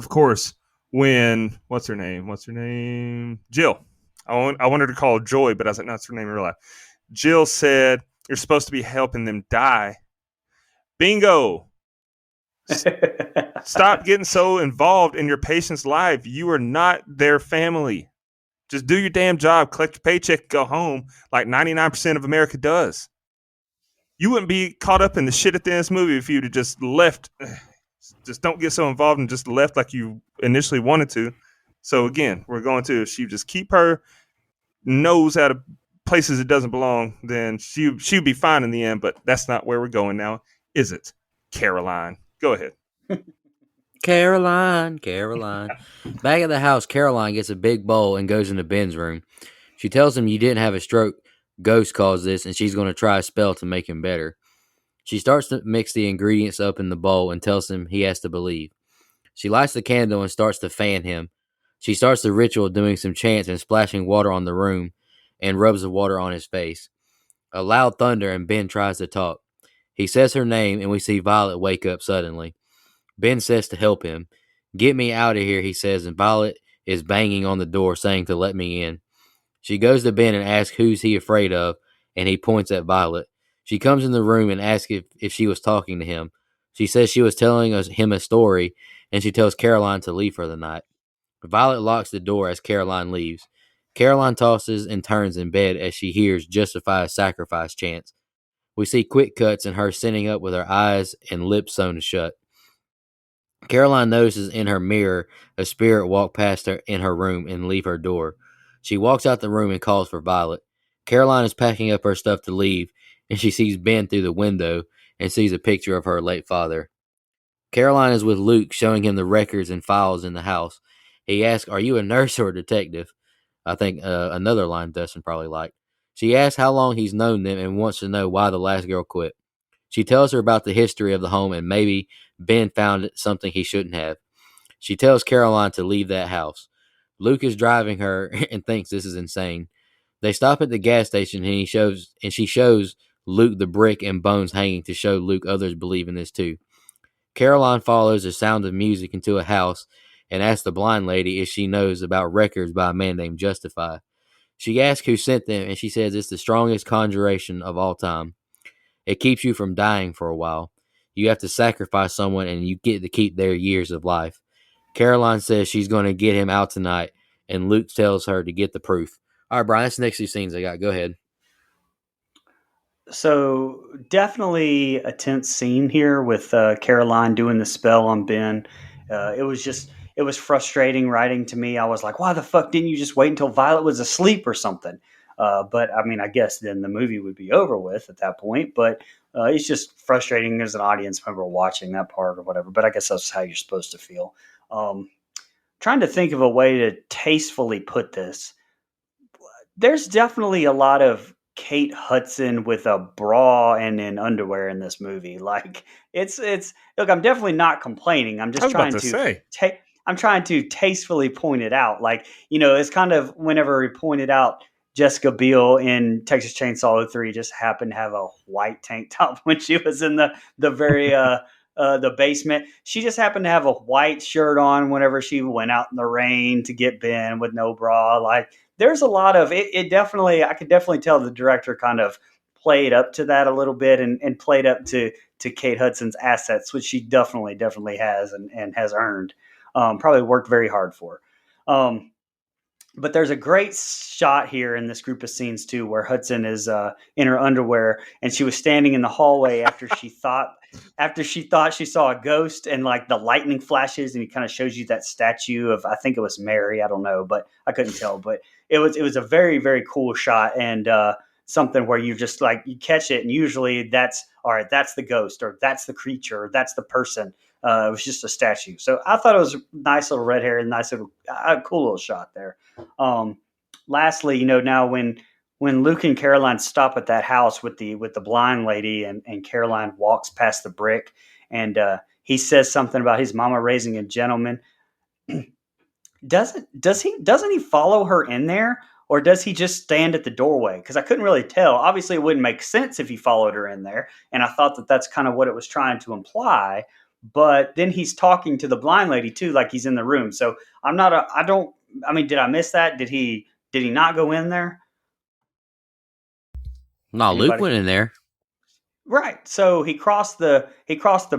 Speaker 5: course, when what's her name? What's her name? Jill. I wanted to call her Joy, but I was like, no, that's her name in real life. Jill said, "You're supposed to be helping them die." Bingo. Stop getting so involved in your patient's life. You are not their family. Just do your damn job, collect your paycheck, go home like 99% of America does. You wouldn't be caught up in the shit at the end of this movie if you'd have just left. Just don't get so involved and just left like you initially wanted to. So again, we're going to, if she just keep her nose out of places it doesn't belong, then she'd be fine in the end, but that's not where we're going now, is it? Caroline, go ahead.
Speaker 3: Caroline. Back at the house, Caroline gets a big bowl and goes into Ben's room. She tells him you didn't have a stroke. Ghost caused this, and she's going to try a spell to make him better. She starts to mix the ingredients up in the bowl and tells him he has to believe. She lights the candle and starts to fan him. She starts the ritual doing some chants and splashing water on the room and rubs the water on his face. A loud thunder and Ben tries to talk. He says her name and we see Violet wake up suddenly. Ben says to help him. Get me out of here, he says, and Violet is banging on the door saying to let me in. She goes to Ben and asks who's he afraid of, and he points at Violet. She comes in the room and asks if she was talking to him. She says she was telling him a story, and she tells Caroline to leave for the night. Violet locks the door as Caroline leaves. Caroline tosses and turns in bed as she hears Justify a Sacrifice chants. We see quick cuts and her sitting up with her eyes and lips sewn shut. Caroline notices in her mirror a spirit walk past her in her room and leave her door. She walks out the room and calls for Violet. Caroline is packing up her stuff to leave, and she sees Ben through the window and sees a picture of her late father. Caroline is with Luke, showing him the records and files in the house. He asks, "Are you a nurse or a detective?" I think another line Dustin probably liked. She asks how long he's known them and wants to know why the last girl quit. She tells her about the history of the home and maybe Ben found something he shouldn't have. She tells Caroline to leave that house. Luke is driving her and thinks this is insane. They stop at the gas station and she shows Luke the brick and bones hanging to show Luke others believe in this too. Caroline follows the sound of music into a house and asks the blind lady if she knows about records by a man named Justify. She asks who sent them and she says it's the strongest conjuration of all time. It keeps you from dying for a while. You have to sacrifice someone and you get to keep their years of life. Caroline says she's going to get him out tonight, and Luke tells her to get the proof. All right, Brian, that's the next two scenes I got. Go ahead.
Speaker 4: So definitely a tense scene here with Caroline doing the spell on Ben. It was frustrating writing to me. I was like, why the fuck didn't you just wait until Violet was asleep or something? But I mean, I guess then the movie would be over with at that point. But it's just frustrating as an audience member watching that part or whatever. But I guess that's how you're supposed to feel. Um, Trying to think of a way to tastefully put this. There's definitely a lot of Kate Hudson with a bra and in underwear in this movie. Like it's look, I'm definitely not complaining. I'm
Speaker 5: I
Speaker 4: just
Speaker 5: was about
Speaker 4: trying
Speaker 5: to
Speaker 4: to
Speaker 5: say.
Speaker 4: take I'm trying to tastefully point it out. Like, it's kind of whenever he pointed out Jessica Biel in Texas Chainsaw 3 just happened to have a white tank top when she was in the very the basement. She just happened to have a white shirt on whenever she went out in the rain to get Ben with no bra. Like there's a lot of it definitely I could definitely tell the director kind of played up to that a little bit and played up to Kate Hudson's assets, which she definitely has and has earned. Probably worked very hard for. But there's a great shot here in this group of scenes too, where Hudson is in her underwear and she was standing in the hallway after she thought she saw a ghost, and like the lightning flashes and he kind of shows you that statue of, I think it was Mary, I don't know, but I couldn't tell. But it was a very very cool shot, and something where you just like you catch it, and usually that's all right, that's the ghost or that's the creature or that's the person. It was just a statue. So I thought it was a nice little red hair and nice little cool little shot there. Um, Lastly, now when Luke and Caroline stop at that house with the blind lady, and Caroline walks past the brick, and he says something about his mama raising a gentleman. Doesn't he follow her in there, or does he just stand at the doorway? Because I couldn't really tell. Obviously, it wouldn't make sense if he followed her in there, and I thought that that's kind of what it was trying to imply. But then he's talking to the blind lady too, like he's in the room. So I'm not. I don't. I mean, did I miss that? Did he not go in there?
Speaker 3: No, Luke
Speaker 4: Anybody?
Speaker 3: went in there,
Speaker 4: Right. So he crossed the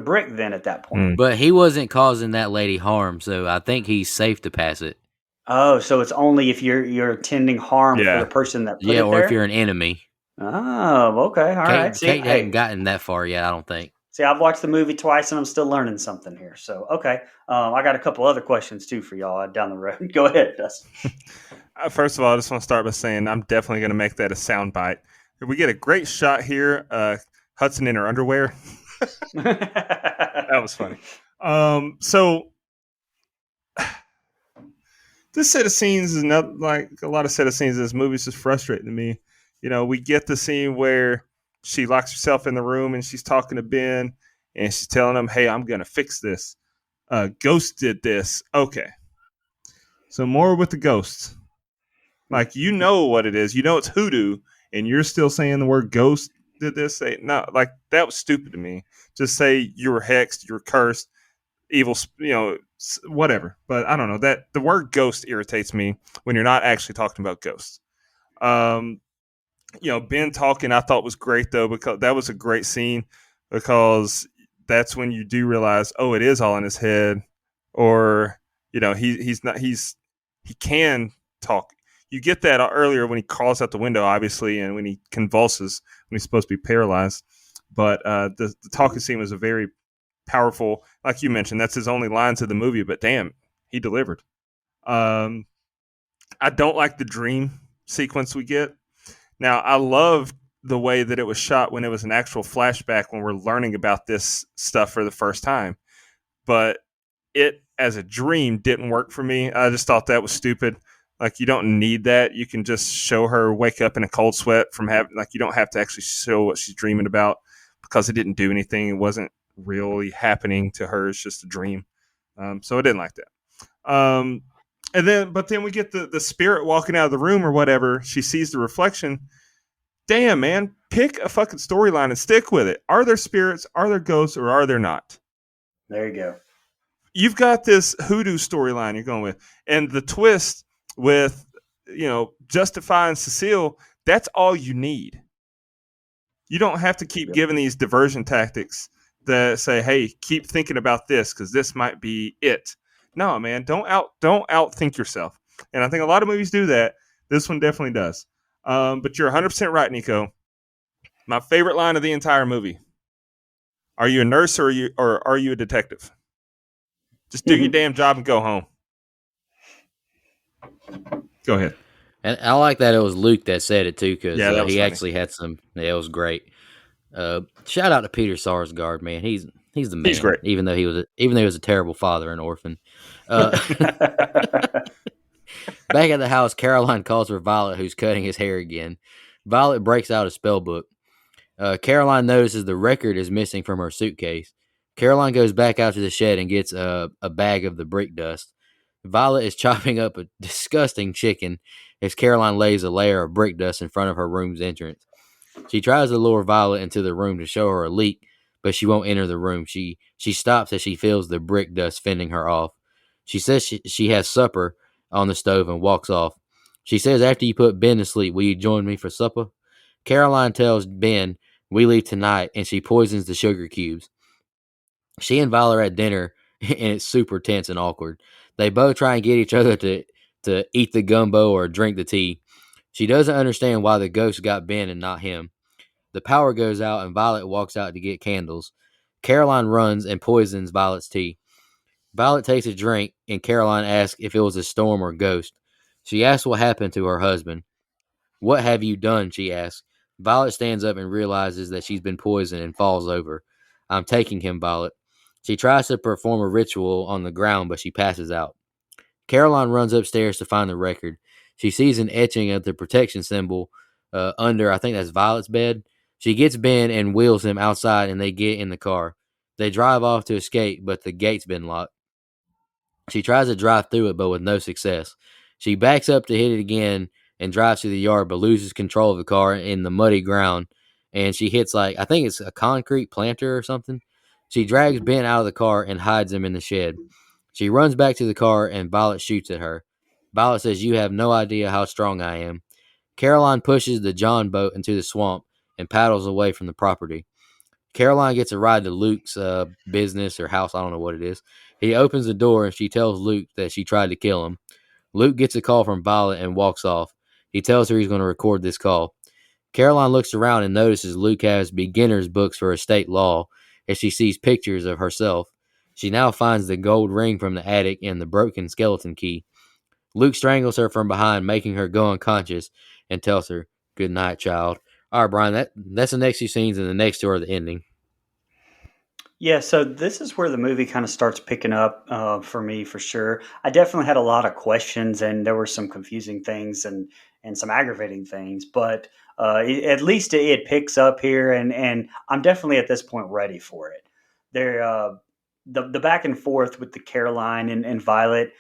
Speaker 4: brick then at that point.
Speaker 5: Hmm.
Speaker 3: but he wasn't causing that lady harm, so I think he's safe to pass it.
Speaker 4: Oh, so it's only if you're intending harm for the
Speaker 5: Yeah.
Speaker 4: person that put
Speaker 3: Yeah,
Speaker 4: it
Speaker 3: or if
Speaker 4: there?
Speaker 3: you're an enemy.
Speaker 4: Oh, okay. All right. See,
Speaker 3: Kate hadn't
Speaker 4: hey,
Speaker 3: gotten that far yet, I don't think.
Speaker 4: I've watched the movie twice and I'm still learning something here. So, okay. I got a couple other questions too for y'all down the road. Go ahead, Dustin.
Speaker 5: First of all, I just want to start by saying I'm definitely going to make that a sound bite. We get a great shot here. Hudson in her underwear. That was funny. So this set of scenes is not like a lot of set of scenes in this movie. Is just frustrating to me. We get the scene where she locks herself in the room and she's talking to Ben and she's telling him, "Hey, I'm gonna fix this. Ghost did this." Okay, so more with the ghosts. Like what it is. It's hoodoo, and you're still saying the word ghost did this. Say no, like that was stupid to me. Just say you were hexed, you were cursed, evil, whatever. But I don't know that the word ghost irritates me when you're not actually talking about ghosts. Um, Ben talking I thought was great though, because that was a great scene, because that's when you do realize, oh, it is all in his head, or he's not he can talk. You get that earlier when he crawls out the window, obviously, and when he convulses when he's supposed to be paralyzed. But the talking scene was a very powerful, like you mentioned. That's his only lines of the movie, but damn, he delivered. Um, I don't like the dream sequence we get. Now, I loved the way that it was shot when it was an actual flashback when we're learning about this stuff for the first time. But it, as a dream, didn't work for me. I just thought that was stupid. Like, you don't need that. You can just show her wake up in a cold sweat from having, like, you don't have to actually show what she's dreaming about, because it didn't do anything. It wasn't really happening to her. It's just a dream. So I didn't like that. But then we get the spirit walking out of the room or whatever. She sees the reflection. Damn, man, pick a fucking storyline and stick with it. Are there spirits? Are there ghosts? Or are there not?
Speaker 4: There you go.
Speaker 5: You've got this hoodoo storyline you're going with, and the twist with justifying Cecile. That's all you need. You don't have to keep giving these diversion tactics that say, "Hey, keep thinking about this because this might be it." No, man, don't outthink yourself. And I think a lot of movies do that. This one definitely does. But you're 100% right, Nico. My favorite line of the entire movie. Are you a nurse or are you a detective? Just do your damn job and go home. Go ahead.
Speaker 3: And I like that it was Luke that said it too, because
Speaker 5: Yeah, that was
Speaker 3: he
Speaker 5: funny.
Speaker 3: actually had some. Yeah, it was great. Shout out to Peter Sarsgaard, man. He's the man.
Speaker 5: He's great.
Speaker 3: Even though he was a terrible father and orphan. Uh, Back at the house, Caroline calls for Violet, who's cutting his hair again. Violet breaks out a spell book. Caroline notices the record is missing from her suitcase. Caroline goes back out to the shed and gets a bag of the brick dust. Violet is chopping up a disgusting chicken as Caroline lays a layer of brick dust in front of her room's entrance. She tries to lure Violet into the room to show her a leak, but she won't enter the room. She stops as she feels the brick dust fending her off. She says she has supper on the stove and walks off. She says, after you put Ben to sleep, will you join me for supper? Caroline tells Ben, we leave tonight, and she poisons the sugar cubes. She and Violet are at dinner, and it's super tense and awkward. They both try and get each other to eat the gumbo or drink the tea. She doesn't understand why the ghost got Ben and not him. The power goes out, and Violet walks out to get candles. Caroline runs and poisons Violet's tea. Violet takes a drink, and Caroline asks if it was a storm or ghost. She asks what happened to her husband. What have you done? She asks. Violet stands up and realizes that she's been poisoned and falls over. I'm taking him, Violet. She tries to perform a ritual on the ground, but she passes out. Caroline runs upstairs to find the record. She sees an etching of the protection symbol under, I think that's Violet's bed. She gets Ben and wheels him outside, and they get in the car. They drive off to escape, but the gate's been locked. She tries to drive through it, but with no success. She backs up to hit it again and drives through the yard, but loses control of the car in the muddy ground. And she hits, like, I think it's a concrete planter or something. She drags Ben out of the car and hides him in the shed. She runs back to the car, and Violet shoots at her. Violet says, you have no idea how strong I am. Caroline pushes the John boat into the swamp and paddles away from the property. Caroline gets a ride to Luke's business or house. I don't know what it is. He opens the door, and she tells Luke that she tried to kill him. Luke gets a call from Violet and walks off. He tells her he's going to record this call. Caroline looks around and notices Luke has beginner's books for estate law as she sees pictures of herself. She now finds the gold ring from the attic and the broken skeleton key. Luke strangles her from behind, making her go unconscious, and tells her, good night, child. All right, Brian, that's the next few scenes, and the next two are the ending.
Speaker 4: Yeah, so this is where the movie kind of starts picking up for me, for sure. I definitely had a lot of questions, and there were some confusing things and some aggravating things, but at least it picks up here, and I'm definitely at this point ready for it. There, the back and forth with the Caroline and Violet,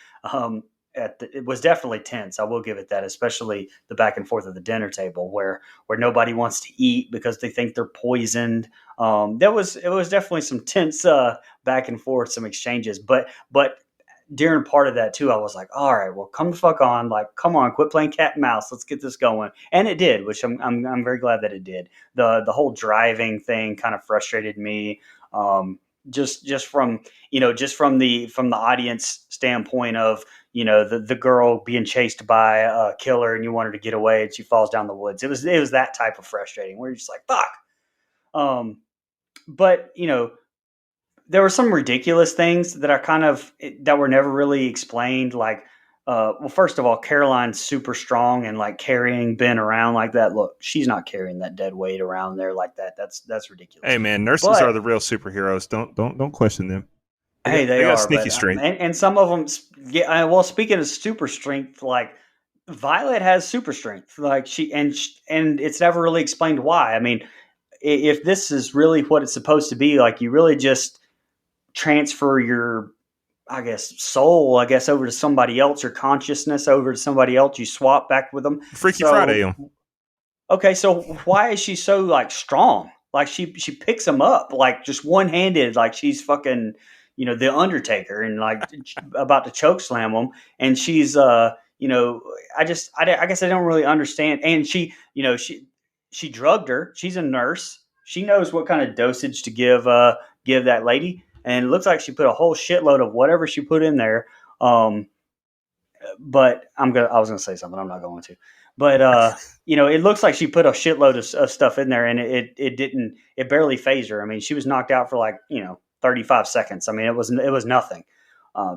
Speaker 4: it was definitely tense. I will give it that, especially the back and forth at the dinner table, where nobody wants to eat because they think they're poisoned. It was definitely some tense back and forth, some exchanges, but during part of that too, I was like, all right, well, come the fuck on, like, come on, quit playing cat and mouse, let's get this going, and it did, which I'm very glad that it did. The whole driving thing kind of frustrated me, just from the audience standpoint of the girl being chased by a killer and you want her to get away and she falls down the woods. It was that type of frustrating where you're just like, fuck. But there were some ridiculous things that that were never really explained. Like, well, first of all, Caroline's super strong and like carrying Ben around like that. Look, she's not carrying that dead weight around there like that. That's ridiculous.
Speaker 5: Hey man, nurses are the real superheroes. Don't question them.
Speaker 4: Hey, they
Speaker 5: got
Speaker 4: are,
Speaker 5: sneaky
Speaker 4: but
Speaker 5: strength.
Speaker 4: and some of them, yeah. Well, speaking of super strength, like Violet has super strength, like and it's never really explained why. I mean, if this is really what it's supposed to be, like you really just transfer your, I guess, soul, I guess, over to somebody else, or consciousness over to somebody else. You swap back with them.
Speaker 5: Freaky Friday.
Speaker 4: Okay, so why is she so like strong? Like she picks him up like just one handed, like she's fucking the Undertaker, and like about to choke slam him, and she's I guess I don't really understand. And she drugged her. She's a nurse. She knows what kind of dosage to give that lady, and it looks like she put a whole shitload of whatever she put in there. but I was gonna say something. I'm not going to. But it looks like she put a shitload of stuff in there, and it didn't. It barely phased her. I mean, she was knocked out for like 35 seconds. I mean, it was nothing.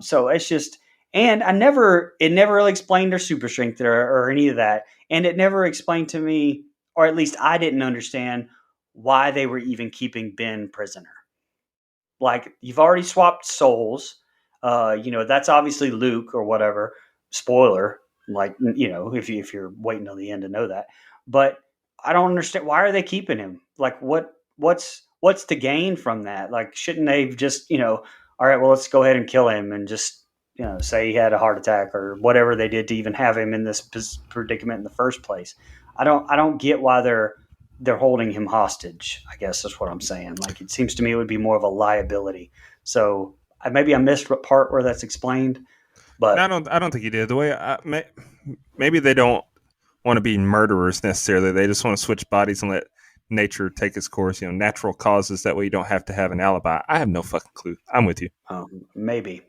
Speaker 4: So it's just, and it never really explained her super strength or any of that, and it never explained to me, or at least I didn't understand why they were even keeping Ben prisoner. Like, you've already swapped souls. That's obviously Luke or whatever. Spoiler, like, if you're waiting till the end to know that. But I don't understand, why are they keeping him? Like, what's the gain from that? Like, shouldn't they just, all right, well, let's go ahead and kill him and just, say he had a heart attack or whatever they did to even have him in this predicament in the first place. I don't get why they're holding him hostage. I guess that's what I'm saying. Like, it seems to me it would be more of a liability. So maybe I missed what part where that's explained,
Speaker 5: And
Speaker 4: but
Speaker 5: I don't think he did. The way maybe they don't want to be murderers necessarily. They just want to switch bodies and let nature take its course. Natural causes. That way you don't have to have an alibi. I have no fucking clue. I'm with you.
Speaker 4: maybe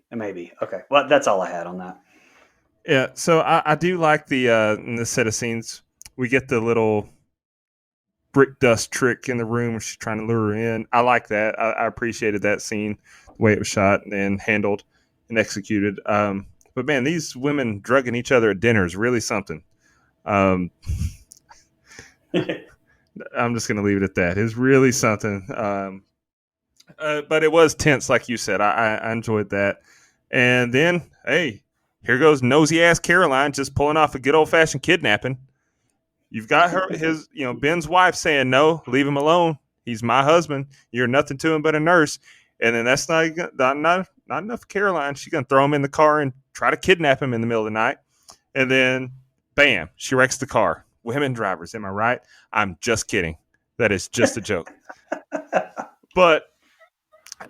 Speaker 4: okay. Well, that's all I had on that.
Speaker 5: Yeah. So I do like in this set of scenes we get the little brick dust trick in the room where she's trying to lure her in. I like that. I appreciated that scene, the way it was shot and handled and executed. But man, these women drugging each other at dinner is really something. Um, I'm just going to leave it at that. It's really something. But it was tense, like you said. I enjoyed that. And then, hey, here goes nosy ass Caroline just pulling off a good old fashioned kidnapping. You've got Ben's wife saying, no, leave him alone. He's my husband. You're nothing to him but a nurse. And then that's not enough for Caroline. She's going to throw him in the car and try to kidnap him in the middle of the night. And then, bam, she wrecks the car. Women drivers, am I right? I'm just kidding. That is just a joke. But,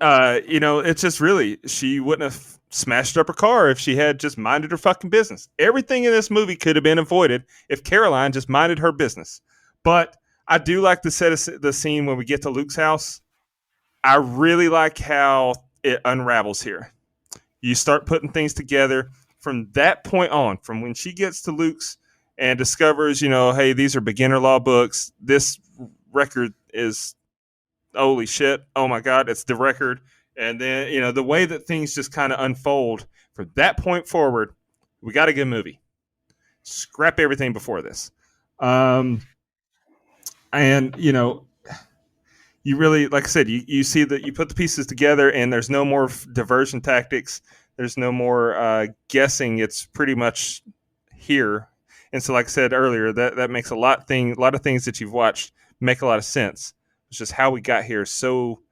Speaker 5: it's just really, she wouldn't have smashed up her car if she had just minded her fucking business. Everything in this movie could have been avoided if Caroline just minded her business. But I do like the scene when we get to Luke's house. I really like how it unravels here. You start putting things together from that point on, from when she gets to Luke's and discovers, hey, these are beginner law books. This record is, holy shit, oh my God, it's the record. And then, the way that things just kind of unfold from that point forward, we got a good movie. Scrap everything before this. And, you really, like I said, you see that you put the pieces together and there's no more diversion tactics. There's no more guessing. It's pretty much here. And so, like I said earlier, that makes a lot of things that you've watched make a lot of sense. It's just how we got here is so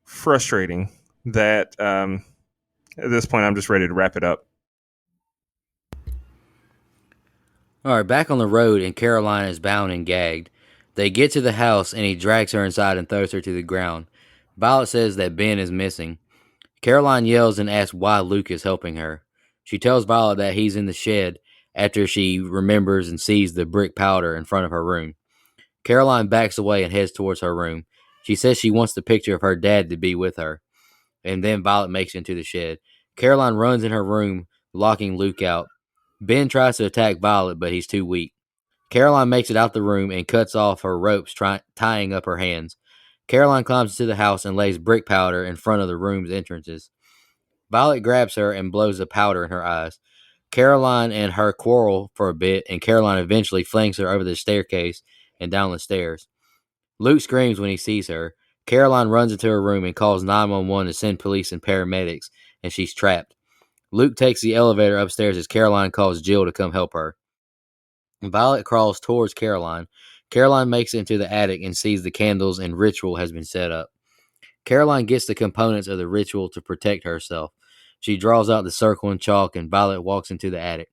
Speaker 5: frustrating that at this point I'm just ready to wrap it up.
Speaker 3: All right, back on the road, and Caroline is bound and gagged. They get to the house, and he drags her inside and throws her to the ground. Violet says that Ben is missing. Caroline yells and asks why Luke is helping her. She tells Violet that he's in the shed after she remembers and sees the brick powder in front of her room. Caroline backs away and heads towards her room. She says she wants the picture of her dad to be with her, and then Violet makes it into the shed. Caroline runs in her room, locking Luke out. Ben tries to attack Violet, but he's too weak. Caroline makes it out the room and cuts off her ropes, tying up her hands. Caroline climbs into the house and lays brick powder in front of the room's entrances. Violet grabs her and blows the powder in her eyes. Caroline and her quarrel for a bit, and Caroline eventually flings her over the staircase and down the stairs. Luke screams when he sees her. Caroline runs into her room and calls 911 to send police and paramedics, and she's trapped. Luke takes the elevator upstairs as Caroline calls Jill to come help her. Violet crawls towards Caroline. Caroline makes it into the attic and sees the candles and ritual has been set up. Caroline gets the components of the ritual to protect herself. She draws out the circle and chalk, and Violet walks into the attic.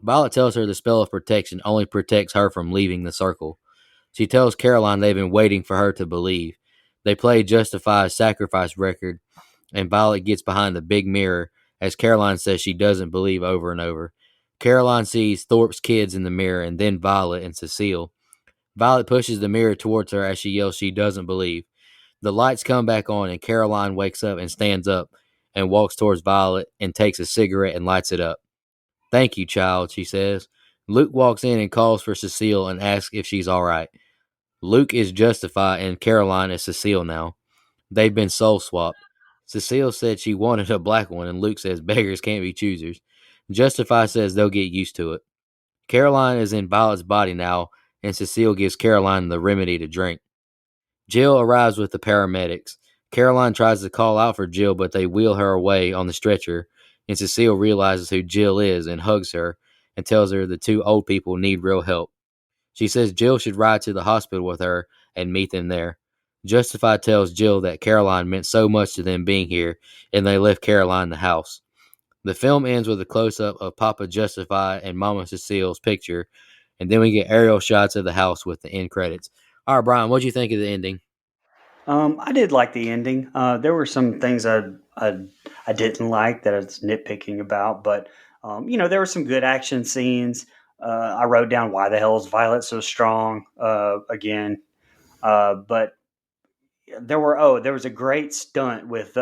Speaker 3: Violet tells her the spell of protection only protects her from leaving the circle. She tells Caroline they've been waiting for her to believe. They play Justify's sacrifice record, and Violet gets behind the big mirror as Caroline says she doesn't believe over and over. Caroline sees Thorpe's kids in the mirror and then Violet and Cecile. Violet pushes the mirror towards her as she yells she doesn't believe. The lights come back on and Caroline wakes up and stands up and walks towards Violet and takes a cigarette and lights it up. "Thank you, child," she says. Luke walks in and calls for Cecile and asks if she's all right. Luke is Justify and Caroline is Cecile now. They've been soul swapped. Cecile said she wanted a black one, and Luke says beggars can't be choosers. Justify says they'll get used to it. Caroline is in Violet's body now, and Cecile gives Caroline the remedy to drink. Jill arrives with the paramedics. Caroline tries to call out for Jill, but they wheel her away on the stretcher, and Cecile realizes who Jill is and hugs her and tells her the two old people need real help. She says Jill should ride to the hospital with her and meet them there. Justify tells Jill that Caroline meant so much to them being here, and they left Caroline the house. The film ends with a close up of Papa Justify and Mama Cecile's picture, and then we get aerial shots of the house with the end credits. All right, Brian, what do you think of the ending?
Speaker 4: I did like the ending. There were some things I didn't like that I was nitpicking about, but there were some good action scenes. I wrote down why the hell is Violet so strong again, but there was a great stunt with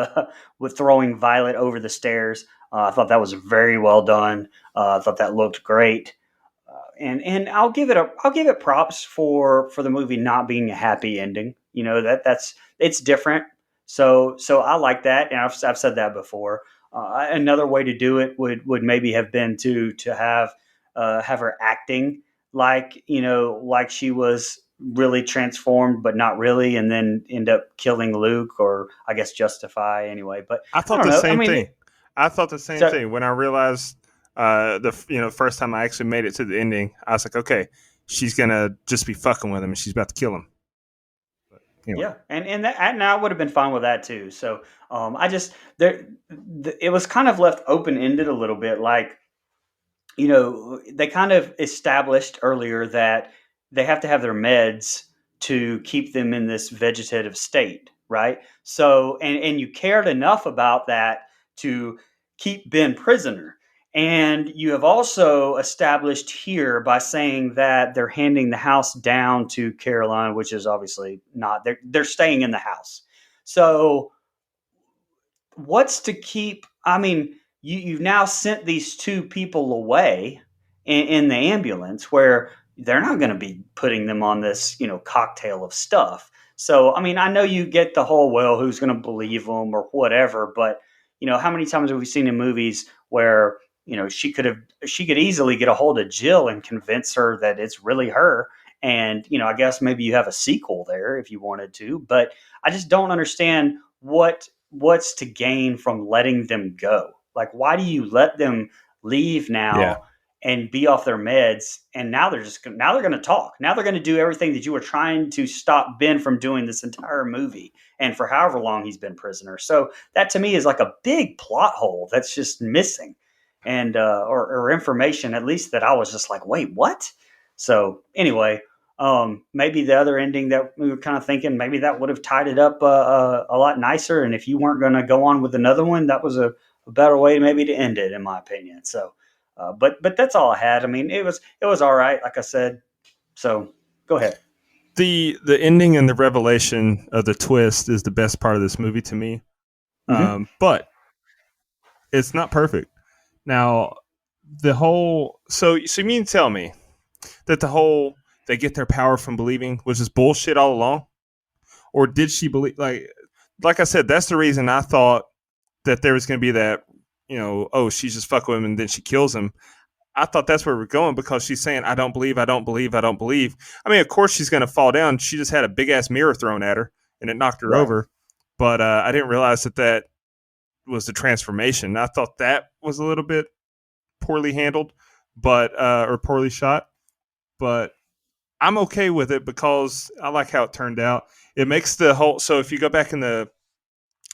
Speaker 4: throwing Violet over the stairs. I thought that was very well done. I thought that looked great. And I'll give it props for the movie not being a happy ending. That's it's different. So I like that, and I've said that before. Another way to do it would maybe have been to have her acting like she was really transformed, but not really, and then end up killing Luke, or I guess Justify anyway. But
Speaker 5: I
Speaker 4: I
Speaker 5: thought
Speaker 4: don't
Speaker 5: the
Speaker 4: know. I
Speaker 5: same
Speaker 4: mean,
Speaker 5: thing. I thought the same
Speaker 4: so
Speaker 5: thing when I realized first time I actually made it to the ending. I was like, okay, she's gonna just be fucking with him and she's about to kill him. But anyway,
Speaker 4: yeah, and I would have been fine with that too. So I just it was kind of left open ended a little bit, like they kind of established earlier that they have to have their meds to keep them in this vegetative state, right? So, and you cared enough about that to keep Ben prisoner. And you have also established here by saying that they're handing the house down to Caroline, which is obviously not. They're staying in the house. So what's to keep? I mean, you've now sent these two people away in the ambulance where they're not going to be putting them on this cocktail of stuff. So I mean, I know you get the whole, well, who's going to believe them or whatever, but how many times have we seen in movies where she could easily get a hold of Jill and convince her that it's really her. And I guess maybe you have a sequel there if you wanted to, but I just don't understand what's to gain from letting them go. Like, why do you let them leave
Speaker 5: yeah,
Speaker 4: now and be off their meds, and now they're going to talk, now they're going to do everything that you were trying to stop Ben from doing this entire movie and for however long he's been prisoner. So that to me is like a big plot hole that's just missing, and or information at least that I was just like, wait, what? So anyway, maybe the other ending that we were kind of thinking, maybe that would have tied it up a lot nicer. And if you weren't going to go on with another one, that was a better way maybe to end it, in my opinion. So, but that's all I had. I mean, it was all right, like I said. So go ahead.
Speaker 5: the ending and the revelation of the twist is the best part of this movie to me.
Speaker 4: Mm-hmm.
Speaker 5: But it's not perfect. Now, the whole so you mean to tell me that the whole they get their power from believing was just bullshit all along, or did she believe? Like I said, that's the reason I thought that there was going to be that, oh, she's just fucking with him and then she kills him. I thought that's where we're going because she's saying, I don't believe, I don't believe, I don't believe. I mean, of course she's going to fall down. She just had a big ass mirror thrown at her and it knocked her
Speaker 4: Right.
Speaker 5: over. But I didn't realize that was the transformation. I thought that was a little bit poorly handled, but or poorly shot. But I'm okay with it because I like how it turned out. It makes the whole. So if you go back in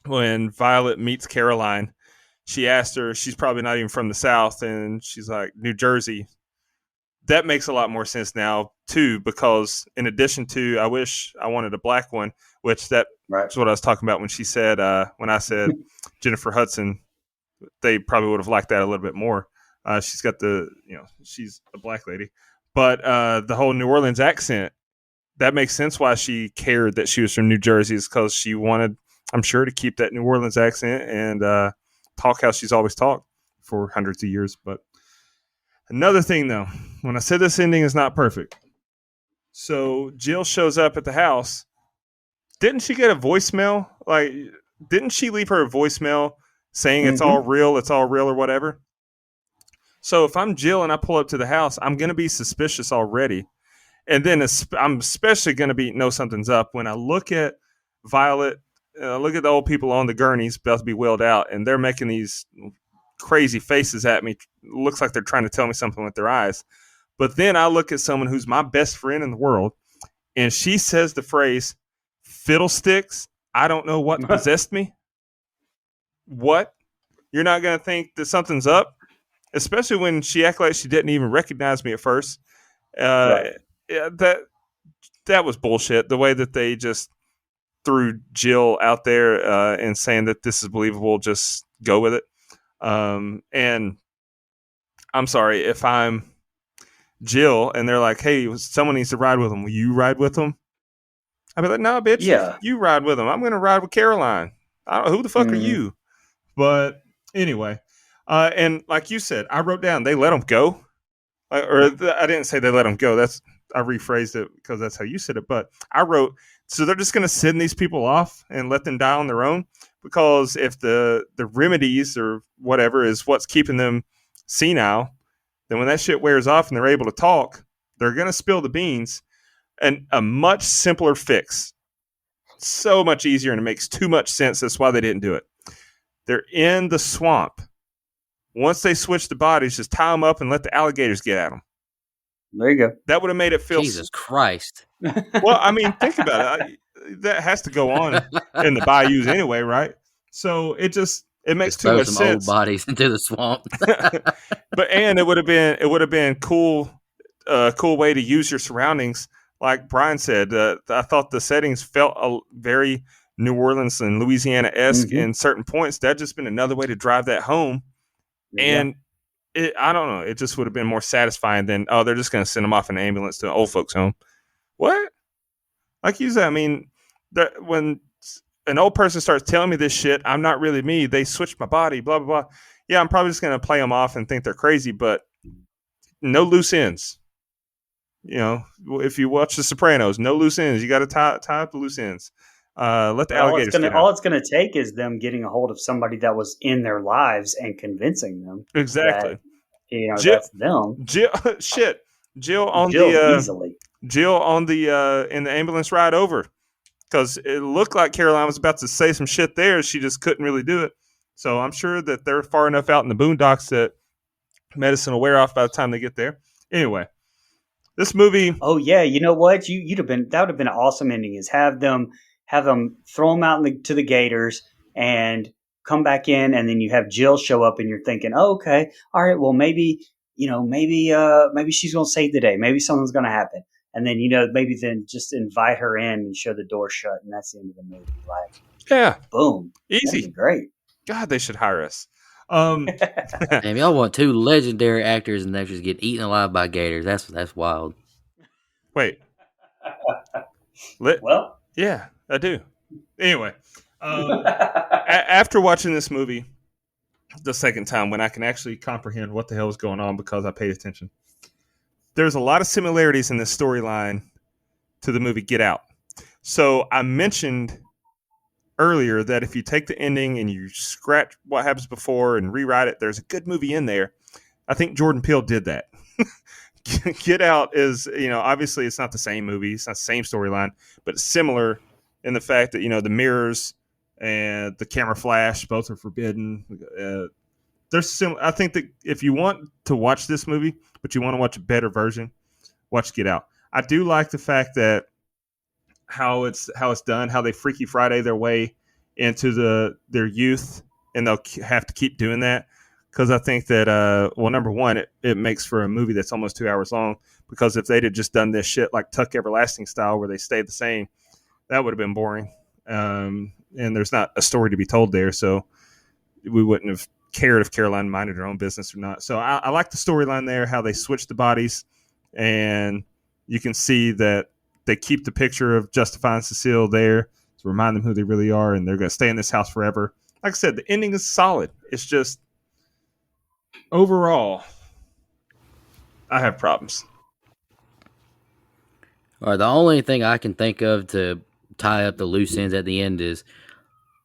Speaker 5: when Violet meets Caroline, she asked her, she's probably not even from the South, and she's like, New Jersey. That makes a lot more sense now, too, because in addition to, I wish I wanted a black one, which that
Speaker 4: Right.
Speaker 5: is what I was talking about when she said, when I said Jennifer Hudson, they probably would have liked that a little bit more. She's got she's a black lady. But the whole New Orleans accent, that makes sense why she cared that she was from New Jersey, is because she wanted, I'm sure, to keep that New Orleans accent and talk how she's always talked for hundreds of years. But Another thing, though, when I said this ending is not perfect, so Jill shows up at the house. Didn't she get a voicemail? Like, didn't she leave her a voicemail saying it's all real, or whatever? So if I'm Jill and I pull up to the house, I'm gonna be suspicious already, and then I'm especially gonna know something's up when I look at Violet. Look at the old people on the gurneys about to be wheeled out, and they're making these crazy faces at me. Looks like they're trying to tell me something with their eyes. But then I look at someone who's my best friend in the world, and she says the phrase, "Fiddlesticks, I don't know what possessed me." What? You're not going to think that something's up? Especially when she acted like she didn't even recognize me at first.
Speaker 6: Right.
Speaker 5: Yeah, that was bullshit. The way that they just threw Jill out there and saying that this is believable, just go with it. And I'm sorry if I'm Jill and they're like, "Hey, someone needs to ride with them. Will you ride with them?" I'd be like, "No, bitch,
Speaker 6: Yeah.
Speaker 5: you ride with them. I'm going to ride with Caroline. Who the fuck are you?" But anyway, and like you said, I wrote down they let them go, I didn't say they let them go. I rephrased it because that's how you said it. But I wrote, so they're just going to send these people off and let them die on their own, because if the remedies or whatever is what's keeping them senile, then when that shit wears off and they're able to talk, they're going to spill the beans. And a much simpler fix, so much easier, and it makes too much sense. That's why they didn't do it. They're in the swamp. Once they switch the bodies, just tie them up and let the alligators get at them.
Speaker 6: There you go.
Speaker 5: That would have made it feel.
Speaker 3: Jesus Christ.
Speaker 5: Well, I mean, think about it. That has to go on in the bayous anyway, right? So it makes
Speaker 3: Just
Speaker 5: too
Speaker 3: throw
Speaker 5: much
Speaker 3: some
Speaker 5: sense.
Speaker 3: old bodies into the swamp.
Speaker 5: But and it would have been cool, cool way to use your surroundings. Like Brian said, I thought the settings felt very New Orleans and Louisiana esque in certain points. That just been another way to drive that home. And I don't know, it just would have been more satisfying than, oh, they're just going to send them off in an ambulance to an old folks home. What? Like you said, I mean, when an old person starts telling me this shit, I'm not really me. They switched my body, blah, blah, blah. Yeah, I'm probably just going to play them off and think they're crazy, but no loose ends. You know, if you watch The Sopranos, no loose ends. You got to tie up the loose ends. Let the alligators get out.
Speaker 6: All it's gonna take is them getting a hold of somebody that was in their lives and convincing them
Speaker 5: Exactly.
Speaker 6: that
Speaker 5: Jill,
Speaker 6: that's them.
Speaker 5: Jill on
Speaker 6: Easily.
Speaker 5: Jill on the in the ambulance ride over, because it looked like Caroline was about to say some shit there. She just couldn't really do it. So I'm sure that they're far enough out in the boondocks that medicine will wear off by the time they get there. Anyway, this movie.
Speaker 6: Oh yeah, you know what? You'd have been, that would have been an awesome ending. Is have them throw them out to the gators and come back in, and then you have Jill show up, and you're thinking, oh, okay, all right, well maybe maybe she's gonna save the day, maybe something's gonna happen, and then maybe then just invite her in and show the door shut, and that's the end of the movie. Like,
Speaker 5: Yeah,
Speaker 6: boom,
Speaker 5: easy,
Speaker 6: that'd be great.
Speaker 5: God, they should hire us.
Speaker 3: Damn, y'all want two legendary actors and they just get eaten alive by gators. That's wild.
Speaker 5: Wait.
Speaker 6: Well,
Speaker 5: yeah, I do. Anyway, after watching this movie the second time, when I can actually comprehend what the hell is going on because I paid attention, there's a lot of similarities in this storyline to the movie Get Out. So I mentioned earlier that if you take the ending and you scratch what happens before and rewrite it, there's a good movie in there. I think Jordan Peele did that. Get Out is, obviously it's not the same movie, it's not the same storyline, but it's similar in the fact that, the mirrors and the camera flash both are forbidden. I think that if you want to watch this movie, but you want to watch a better version, watch Get Out. I do like the fact that how it's done, how they Freaky Friday their way into their youth, and they'll have to keep doing that. Because I think that, number one, it makes for a movie that's almost 2 hours long. Because if they'd have just done this shit like Tuck Everlasting style, where they stay the same, that would have been boring. And there's not a story to be told there, so we wouldn't have cared if Caroline minded her own business or not. So I like the storyline there, how they switch the bodies, and you can see that they keep the picture of Justify and Cecile there to remind them who they really are, and they're going to stay in this house forever. Like I said, the ending is solid. It's just overall, I have problems.
Speaker 3: All right, the only thing I can think of to tie up the loose ends at the end is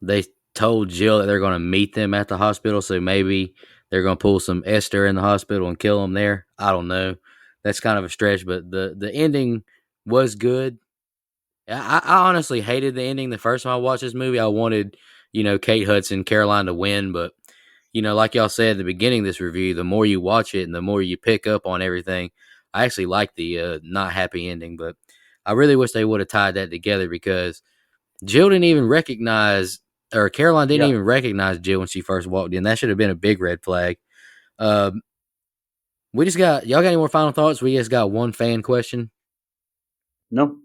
Speaker 3: they told Jill that they're going to meet them at the hospital, so maybe they're going to pull some Esther in the hospital and kill them there. I don't know. That's kind of a stretch, but the ending was good. I honestly hated the ending the first time I watched this movie. I wanted, Kate Hudson, Caroline to win, but like y'all said at the beginning of this review, the more you watch it and the more you pick up on everything, I actually like the not happy ending. But I really wish they would have tied that together because Jill didn't even recognize, or Caroline didn't
Speaker 6: Yeah.
Speaker 3: even recognize Jill when she first walked in. That should have been a big red flag. Um, we just got y'all got any more final thoughts? We just got one fan question.
Speaker 6: No.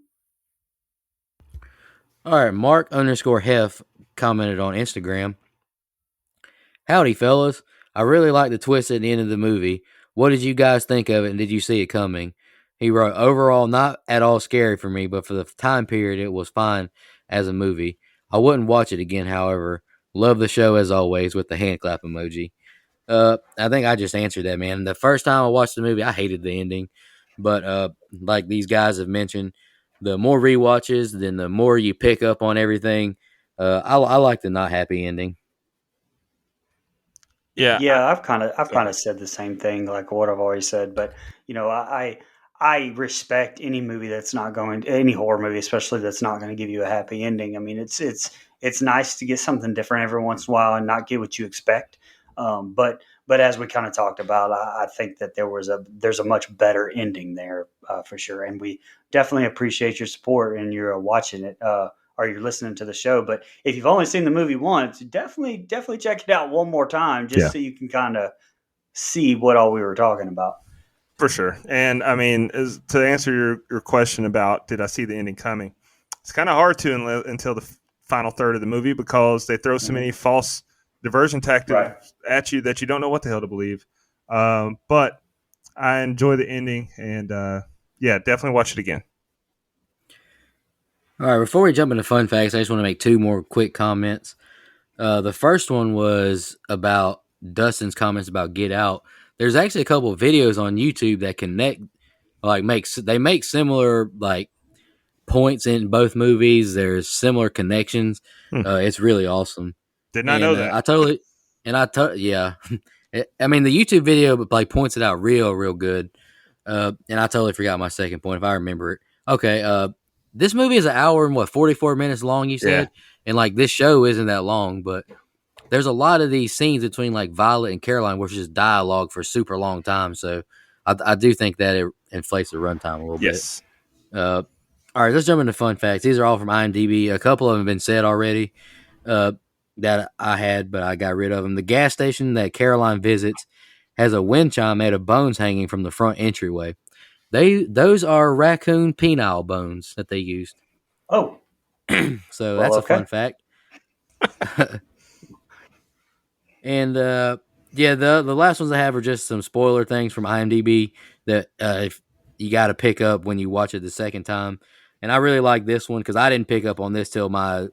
Speaker 3: All right, Mark_Hef commented on Instagram. Howdy, fellas. I really like the twist at the end of the movie. What did you guys think of it, and did you see it coming? He wrote, overall, not at all scary for me, but for the time period, it was fine as a movie. I wouldn't watch it again, however. Love the show as always with the hand clap emoji. I think I just answered that, man. The first time I watched the movie, I hated the ending. But like these guys have mentioned, the more rewatches, then the more you pick up on everything. I like the not happy ending.
Speaker 5: Yeah.
Speaker 6: Yeah, I've
Speaker 5: Go
Speaker 6: kind
Speaker 5: ahead.
Speaker 6: of said the same thing, like what I've always said. But I respect any movie that's not going any horror movie, especially that's not going to give you a happy ending. I mean, it's nice to get something different every once in a while and not get what you expect. But as we kind of talked about, I think that there's a much better ending there for sure, and we definitely appreciate your support and you're watching it. Or you're listening to the show. But if you've only seen the movie once, definitely check it out one more time just
Speaker 5: Yeah.
Speaker 6: so you can kind of see what all we were talking about.
Speaker 5: For sure. And I mean, to answer your question about did I see the ending coming, it's kind of hard to until the final third of the movie because they throw so
Speaker 6: Mhm.
Speaker 5: many false diversion tactics
Speaker 6: Right.
Speaker 5: at you that you don't know what the hell to believe. But I enjoy the ending and yeah, definitely watch it again.
Speaker 3: All right, before we jump into fun facts, I just want to make two more quick comments. The first one was about Dustin's comments about Get Out. There's actually a couple of videos on YouTube that connect, like they make similar like points in both movies. There's similar connections.
Speaker 5: Hmm.
Speaker 3: It's really awesome,
Speaker 5: Did not
Speaker 3: and
Speaker 5: know that.
Speaker 3: yeah. I mean, the YouTube video like points it out real good. And I totally forgot my second point if I remember it. Okay, this movie is an hour and 44 minutes long. You
Speaker 5: Yeah.
Speaker 3: said, and like this show isn't that long, but there's a lot of these scenes between like Violet and Caroline, which is dialogue for super long time. So I do think that it inflates the runtime a little bit.
Speaker 5: Yes.
Speaker 3: Uh, all right, let's jump into fun facts. These are all from IMDb. A couple of them have been said already uh, that I had, but I got rid of them. The gas station that Caroline visits has a wind chime made of bones hanging from the front entryway. Those are raccoon penile bones that they used.
Speaker 6: Oh,
Speaker 3: So
Speaker 6: well,
Speaker 3: that's a fun
Speaker 6: okay.
Speaker 3: fact. And yeah, the last ones I have are just some spoiler things from IMDb that if you got to pick up when you watch it the second time. And I really like this one because I didn't pick up on this till my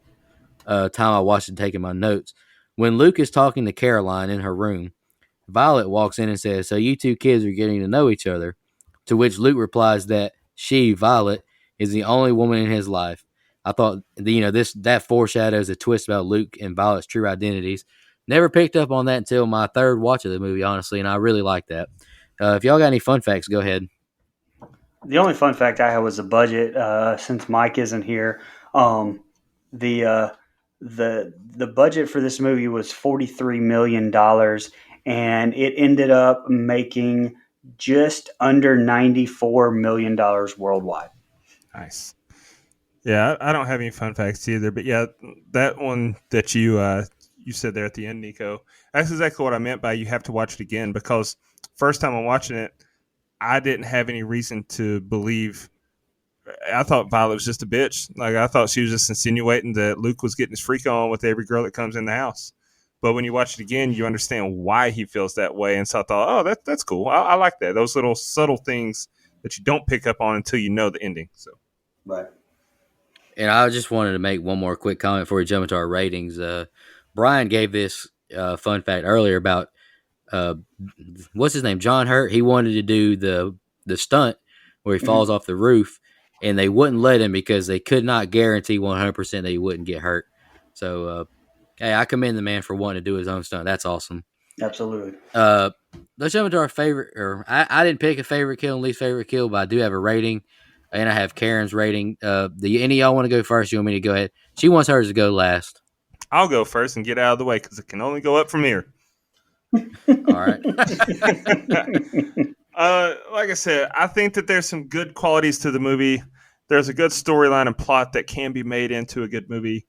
Speaker 3: time I watched it taking my notes. When Luke is talking to Caroline in her room, Violet walks in and says, "So you two kids are getting to know each other." To which Luke replies that she, Violet, is the only woman in his life. I thought, this that foreshadows a twist about Luke and Violet's true identities. Never picked up on that until my third watch of the movie, honestly, and I really like that. If y'all got any fun facts, go ahead.
Speaker 6: The only fun fact I had was the budget. Since Mike isn't here, um, the uh, the budget for this movie was $43 million, and it ended up making just under $94 million worldwide.
Speaker 5: Nice. Yeah, I don't have any fun facts either, but yeah, that one that you said there at the end, Nico, that's exactly what I meant by you have to watch it again because first time I'm watching it, I didn't have any reason to believe. I thought Violet was just a bitch. Like I thought she was just insinuating that Luke was getting his freak on with every girl that comes in the house. But when you watch it again, you understand why he feels that way. And so I thought, oh, that's cool. I like that. Those little subtle things that you don't pick up on until you know the ending. So
Speaker 6: Right.
Speaker 3: And I just wanted to make one more quick comment before we jump into our ratings. Brian gave this fun fact earlier about uh, what's his name? John Hurt. He wanted to do the stunt where he falls
Speaker 6: Mhm.
Speaker 3: off the roof, and they wouldn't let him because they could not guarantee 100% that he wouldn't get hurt. So, hey, I commend the man for wanting to do his own stunt. That's awesome.
Speaker 6: Absolutely.
Speaker 3: Uh, let's jump into our favorite. Or I didn't pick a favorite kill and least favorite kill, but I do have a rating, and I have Karen's rating. Any of y'all want to go first? You want me to go ahead? She wants hers to go last.
Speaker 5: I'll go first and get out of the way because it can only go up from here.
Speaker 3: All right.
Speaker 5: Like I said, I think that there's some good qualities to the movie. There's a good storyline and plot that can be made into a good movie.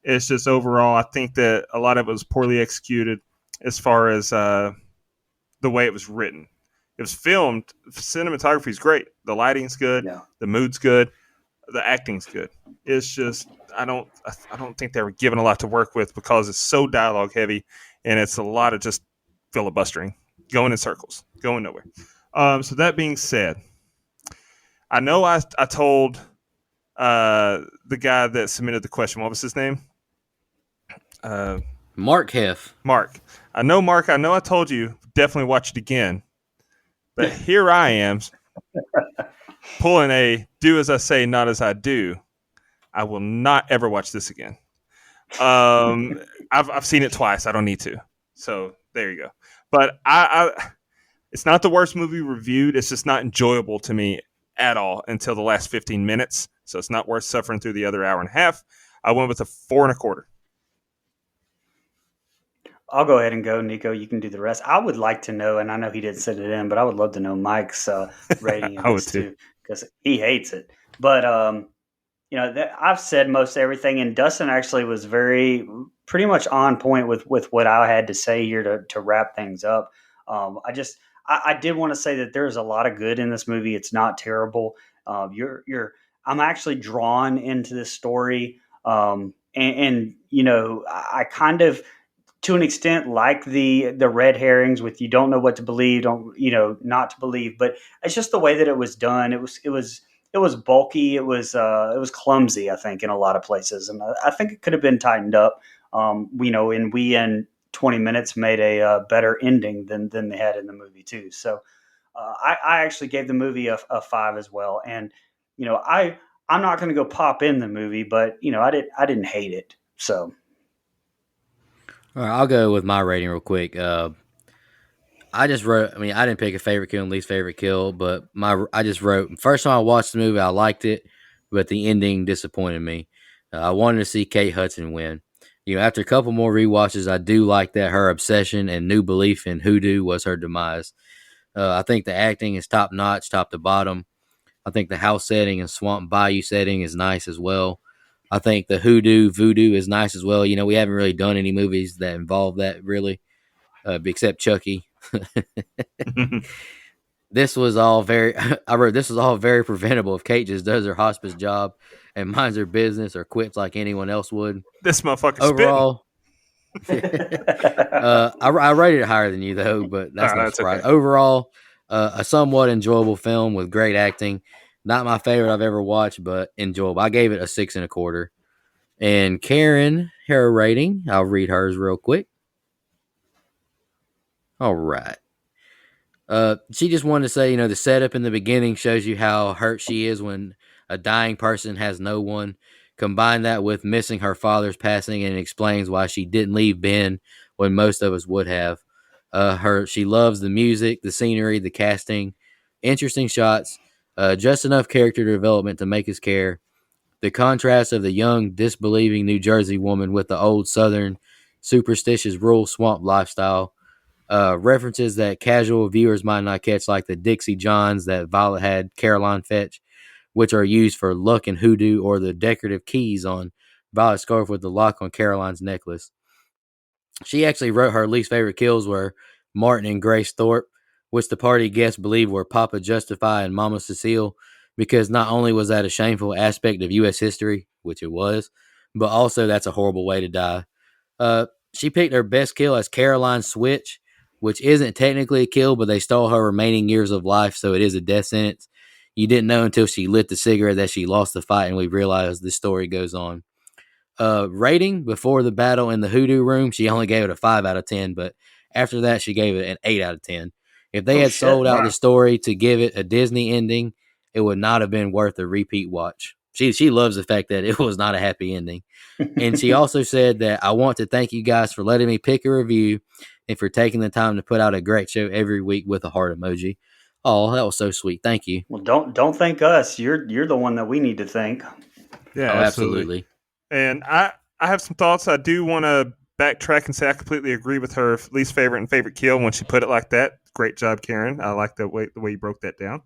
Speaker 5: It's just overall, I think that a lot of it was poorly executed as far as the way it was written. It was filmed. Cinematography is great. The lighting's good.
Speaker 6: Yeah.
Speaker 5: The mood's good. The acting's good. It's just I don't think they were given a lot to work with because it's so dialogue heavy and it's a lot of just filibustering, going in circles, going nowhere. So that being said, I know I told the guy that submitted the question. What was his name?
Speaker 3: Mark Heff.
Speaker 5: Mark. I know, Mark. I know I told you definitely watch it again, but here I am pulling a do as I say, not as I do. I will not ever watch this again. I've seen it twice. I don't need to. So there you go. But it's not the worst movie reviewed. It's just not enjoyable to me at all until the last 15 minutes. So it's not worth suffering through the other hour and a half. I went with a 4.25.
Speaker 6: I'll go ahead and go, Nico. You can do the rest. I would like to know, and I know he didn't send it in, but I would love to know Mike's rating of
Speaker 5: I would
Speaker 6: this
Speaker 5: too.
Speaker 6: too, because he hates it. But I've said most everything, and Dustin actually was pretty much on point with what I had to say here to wrap things up. I did want to say that there's a lot of good in this movie. It's not terrible. I'm actually drawn into this story, and I kind of, to an extent, like the red herrings with you don't know what to believe, don't not to believe, but it's just the way that it was done. It was bulky. It was clumsy, I think, in a lot of places, and I think it could have been tightened up. And we in 20 minutes made a better ending than they had in the movie too. So I actually gave the movie a 5 as well, and I'm not going to go pop in the movie, but I didn't hate it. So
Speaker 3: All right, I'll go with my rating real quick. I just wrote. I mean, I didn't pick a favorite kill and least favorite kill, but I just wrote. First time I watched the movie, I liked it, but the ending disappointed me. I wanted to see Kate Hudson win. After a couple more rewatches, I do like that her obsession and new belief in hoodoo was her demise. I think the acting is top notch, top to bottom. I think the house setting and swamp bayou setting is nice as well. I think the voodoo is nice as well. We haven't really done any movies that involve that really, except Chucky. This was all very. I wrote this was all very preventable if Kate just does her hospice job and minds her business or quits like anyone else would.
Speaker 5: This motherfucker's spitting.
Speaker 3: Overall, I rated it higher than you though, but that's no
Speaker 5: That's
Speaker 3: surprise.
Speaker 5: okay.
Speaker 3: Overall, a somewhat enjoyable film with great acting. Not my favorite I've ever watched, but enjoyable. I gave it a 6.25. And Karen, her rating, I'll read hers real quick. All right. She just wanted to say, the setup in the beginning shows you how hurt she is when a dying person has no one. Combine that with missing her father's passing, and it explains why she didn't leave Ben when most of us would have. She loves the music, the scenery, the casting, interesting shots, just enough character development to make us care. The contrast of the young, disbelieving New Jersey woman with the old Southern, superstitious rural swamp lifestyle. References that casual viewers might not catch, like the Dixie Johns that Violet had Caroline fetch, which are used for luck and hoodoo, or the decorative keys on Violet's scarf with the lock on Caroline's necklace. She actually wrote her least favorite kills were Martin and Grace Thorpe, which the party guests believed were Papa Justify and Mama Cecile, because not only was that a shameful aspect of U.S. history, which it was, but also that's a horrible way to die. She picked her best kill as Caroline Switch, which isn't technically a kill, but they stole her remaining years of life, so it is a death sentence. You didn't know until she lit the cigarette that she lost the fight, and we realized the story goes on. Rating before the battle in the hoodoo room, she only gave it a 5 out of 10, but After that, she gave it an 8 out of 10. If they
Speaker 6: Oh
Speaker 3: had
Speaker 6: shit!
Speaker 3: sold out
Speaker 5: Wow.
Speaker 3: the story to give it a Disney ending, it would not have been worth a repeat watch. She loves the fact that it was not a happy ending. And she also said that I want to thank you guys for letting me pick a review and for taking the time to put out a great show every week with a heart emoji. Oh, that was so sweet. Thank you.
Speaker 6: Well, don't thank us. You're the one that we need to thank.
Speaker 5: Yeah,
Speaker 3: Oh,
Speaker 5: absolutely.
Speaker 3: absolutely.
Speaker 5: And I have some thoughts. I do want to backtrack and say I completely agree with her least favorite and favorite kill when she put it like that. Great job, Karen. I like the way you broke that down.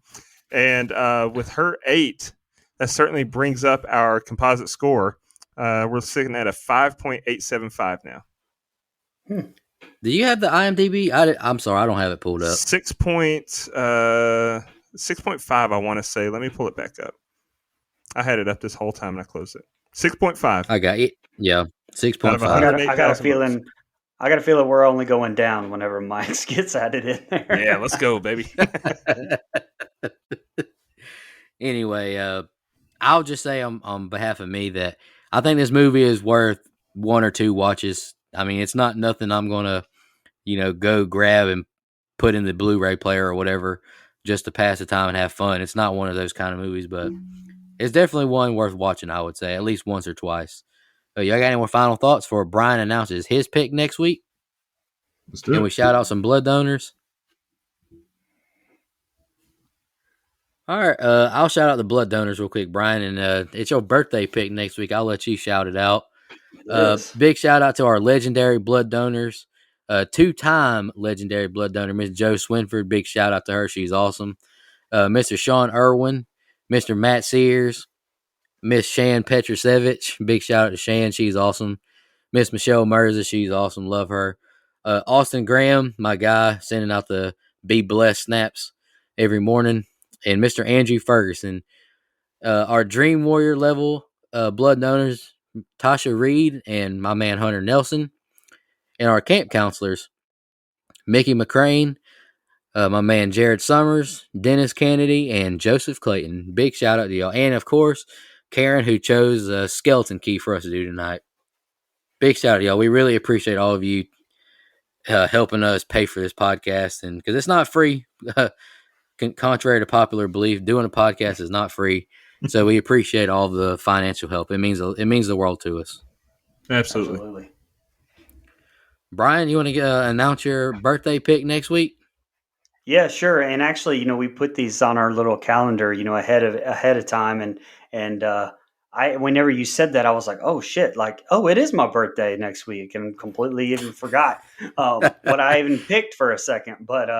Speaker 5: And with her 8, that certainly brings up our composite score. We're sitting at a 5.875 now.
Speaker 3: Do you have the IMDb? I'm sorry, I don't have it pulled up.
Speaker 5: 6.5, I want to say. Let me pull it back up. I had it up this whole time and I closed it. 6.5
Speaker 3: I got it. Yeah,
Speaker 5: out of
Speaker 3: 6.5.
Speaker 6: I got a
Speaker 5: 108,000 votes.
Speaker 6: feeling. I got a feeling we're only going down whenever Mike's gets added in there.
Speaker 5: Yeah, let's go, baby.
Speaker 3: Anyway, I'll just say on behalf of me that I think this movie is worth 1 or 2 watches. I mean, it's not nothing I'm gonna, go grab and put in the Blu-ray player or whatever just to pass the time and have fun. It's not one of those kind of movies, but it's definitely one worth watching. I would say at least once or twice. Y'all got any more final thoughts before Brian announces his pick next week?
Speaker 7: Let's do
Speaker 3: Can
Speaker 7: it.
Speaker 3: we shout out some blood donors? All right, I'll shout out the blood donors real quick, Brian, and it's your birthday pick next week. I'll let you shout it out.
Speaker 6: Yes.
Speaker 3: Big shout out to our legendary blood donors, 2-time legendary blood donor, Miss Jo Swinford. Big shout out to her. She's awesome. Mr. Sean Irwin, Mr. Matt Sears, Miss Shan Petrusevich. Big shout out to Shan. She's awesome. Miss Michelle Mirza. She's awesome. Love her. Austin Graham, my guy, sending out the be blessed snaps every morning. And Mr. Andrew Ferguson, our Dream Warrior level blood donors, Tasha Reed and my man Hunter Nelson. And our camp counselors, Mickey McCrane, my man Jared Summers, Dennis Kennedy, and Joseph Clayton. Big shout out to y'all. And of course, Karen, who chose a skeleton key for us to do tonight. Big shout out to y'all. We really appreciate all of you helping us pay for this podcast. And because it's not free, contrary to popular belief, doing a podcast is not free. So we appreciate all the financial help. It means the world to us.
Speaker 5: Absolutely.
Speaker 3: Brian, you want to announce your birthday pick next week?
Speaker 6: Yeah, sure. And actually, we put these on our little calendar, ahead of time, and I whenever you said that, I was like, oh shit, like it is my birthday next week, and completely even forgot what I even picked for a second. But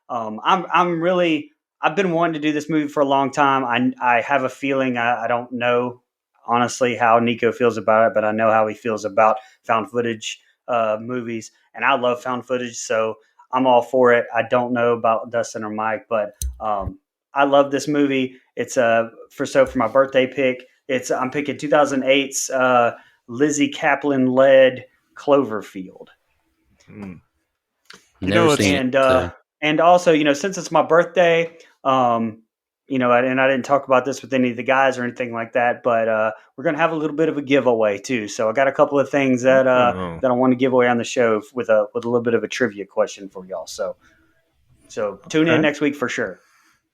Speaker 6: I'm really I've been wanting to do this movie for a long time. I have a feeling I don't know honestly how Nico feels about it, but I know how he feels about found footage movies, and I love found footage, so I'm all for it. I don't know about Dustin or Mike, but I love this movie. It's for my birthday pick. I'm picking 2008's Lizzie Kaplan led Cloverfield.
Speaker 5: Mm.
Speaker 3: Never seen it.
Speaker 6: And also, since it's my birthday, and I didn't talk about this with any of the guys or anything like that, but we're gonna have a little bit of a giveaway too. So I got a couple of things that I want to give away on the show with a little bit of a trivia question for y'all. So tune in next week for sure.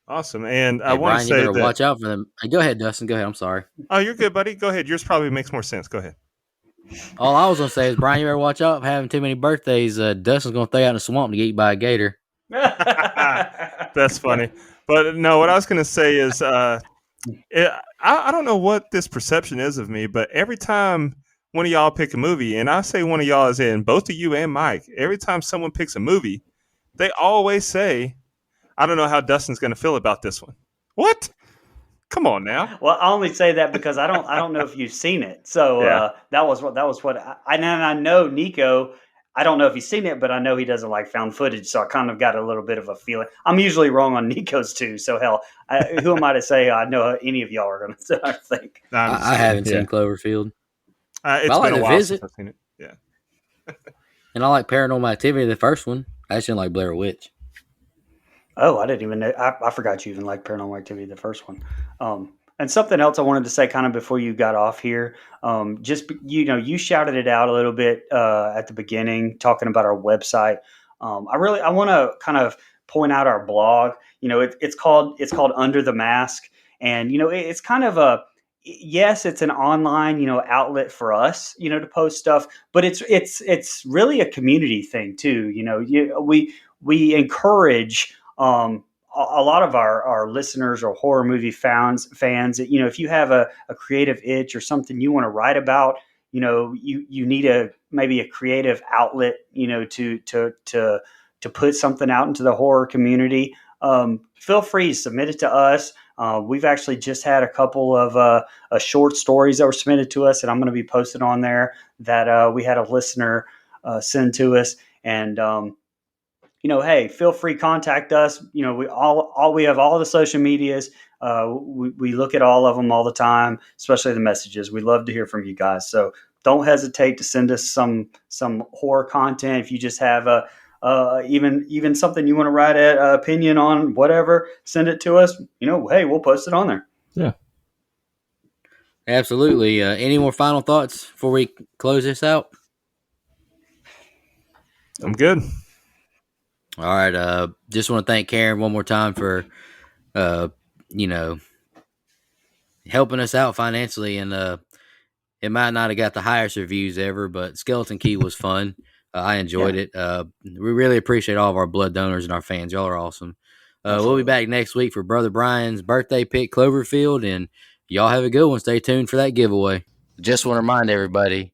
Speaker 5: Awesome. And I
Speaker 3: Hey,
Speaker 5: want
Speaker 3: Brian,
Speaker 5: to
Speaker 3: you
Speaker 5: say
Speaker 3: better
Speaker 5: that.
Speaker 3: watch out for them. Hey, go ahead, Dustin. Go ahead. I'm sorry.
Speaker 5: Oh, you're good, buddy. Go ahead. Yours probably makes more sense. Go ahead.
Speaker 3: All I was gonna say is, Brian, you better watch out for having too many birthdays. Dustin's gonna throw you out in the swamp to get eaten by a gator.
Speaker 5: That's funny. But no, what I was going to say is I don't know what this perception is of me, but every time one of y'all pick a movie, and I say one of y'all is in, both of you and Mike, every time someone picks a movie, they always say, I don't know how Dustin's going to feel about this one. What? Come on now.
Speaker 6: Well, I only say that because I don't know if you've seen it. So
Speaker 5: Yeah.
Speaker 6: that was what I know Nico. I don't know if he's seen it, but I know he doesn't like found footage. So I kind of got a little bit of a feeling. I'm usually wrong on Nico's too. So hell, who am I to say I know any of y'all are going to? I think
Speaker 3: I haven't seen Cloverfield.
Speaker 5: It's
Speaker 3: I like
Speaker 5: been a
Speaker 3: to
Speaker 5: while
Speaker 3: visit.
Speaker 5: since I've seen it. Yeah.
Speaker 3: And I like Paranormal Activity, the first one. I just didn't like Blair Witch.
Speaker 6: Oh, I didn't even know. I forgot you even liked Paranormal Activity, the first one. And something else I wanted to say kind of before you got off here. You shouted it out a little bit at the beginning, talking about our website. I want to kind of point out our blog. It's called Under the Mask, and it's kind of a yes, it's an online outlet for us to post stuff, but it's really a community thing too. We encourage a lot of our listeners or horror movie fans that, if you have a creative itch or something you want to write about, you need maybe a creative outlet, to put something out into the horror community. Feel free to submit it to us. We've actually just had a couple of short stories that were submitted to us, and I'm going to be posted on there that we had a listener send to us. And hey, feel free, contact us. We have all the social medias. We look at all of them all the time, especially the messages. We love to hear from you guys. So don't hesitate to send us some horror content. If you just have even something you want to write an opinion on, whatever, send it to us. Hey, we'll post it on there.
Speaker 5: Yeah.
Speaker 3: Absolutely. Any more final thoughts before we close this out?
Speaker 5: I'm good.
Speaker 3: All right. Just want to thank Karen one more time for, helping us out financially. And it might not have got the highest reviews ever, but Skeleton Key was fun. I enjoyed it. We really appreciate all of our blood donors and our fans. Y'all are awesome. We'll be back next week for Brother Brian's birthday pick, Cloverfield, and y'all have a good one. Stay tuned for that giveaway. Just want to remind everybody,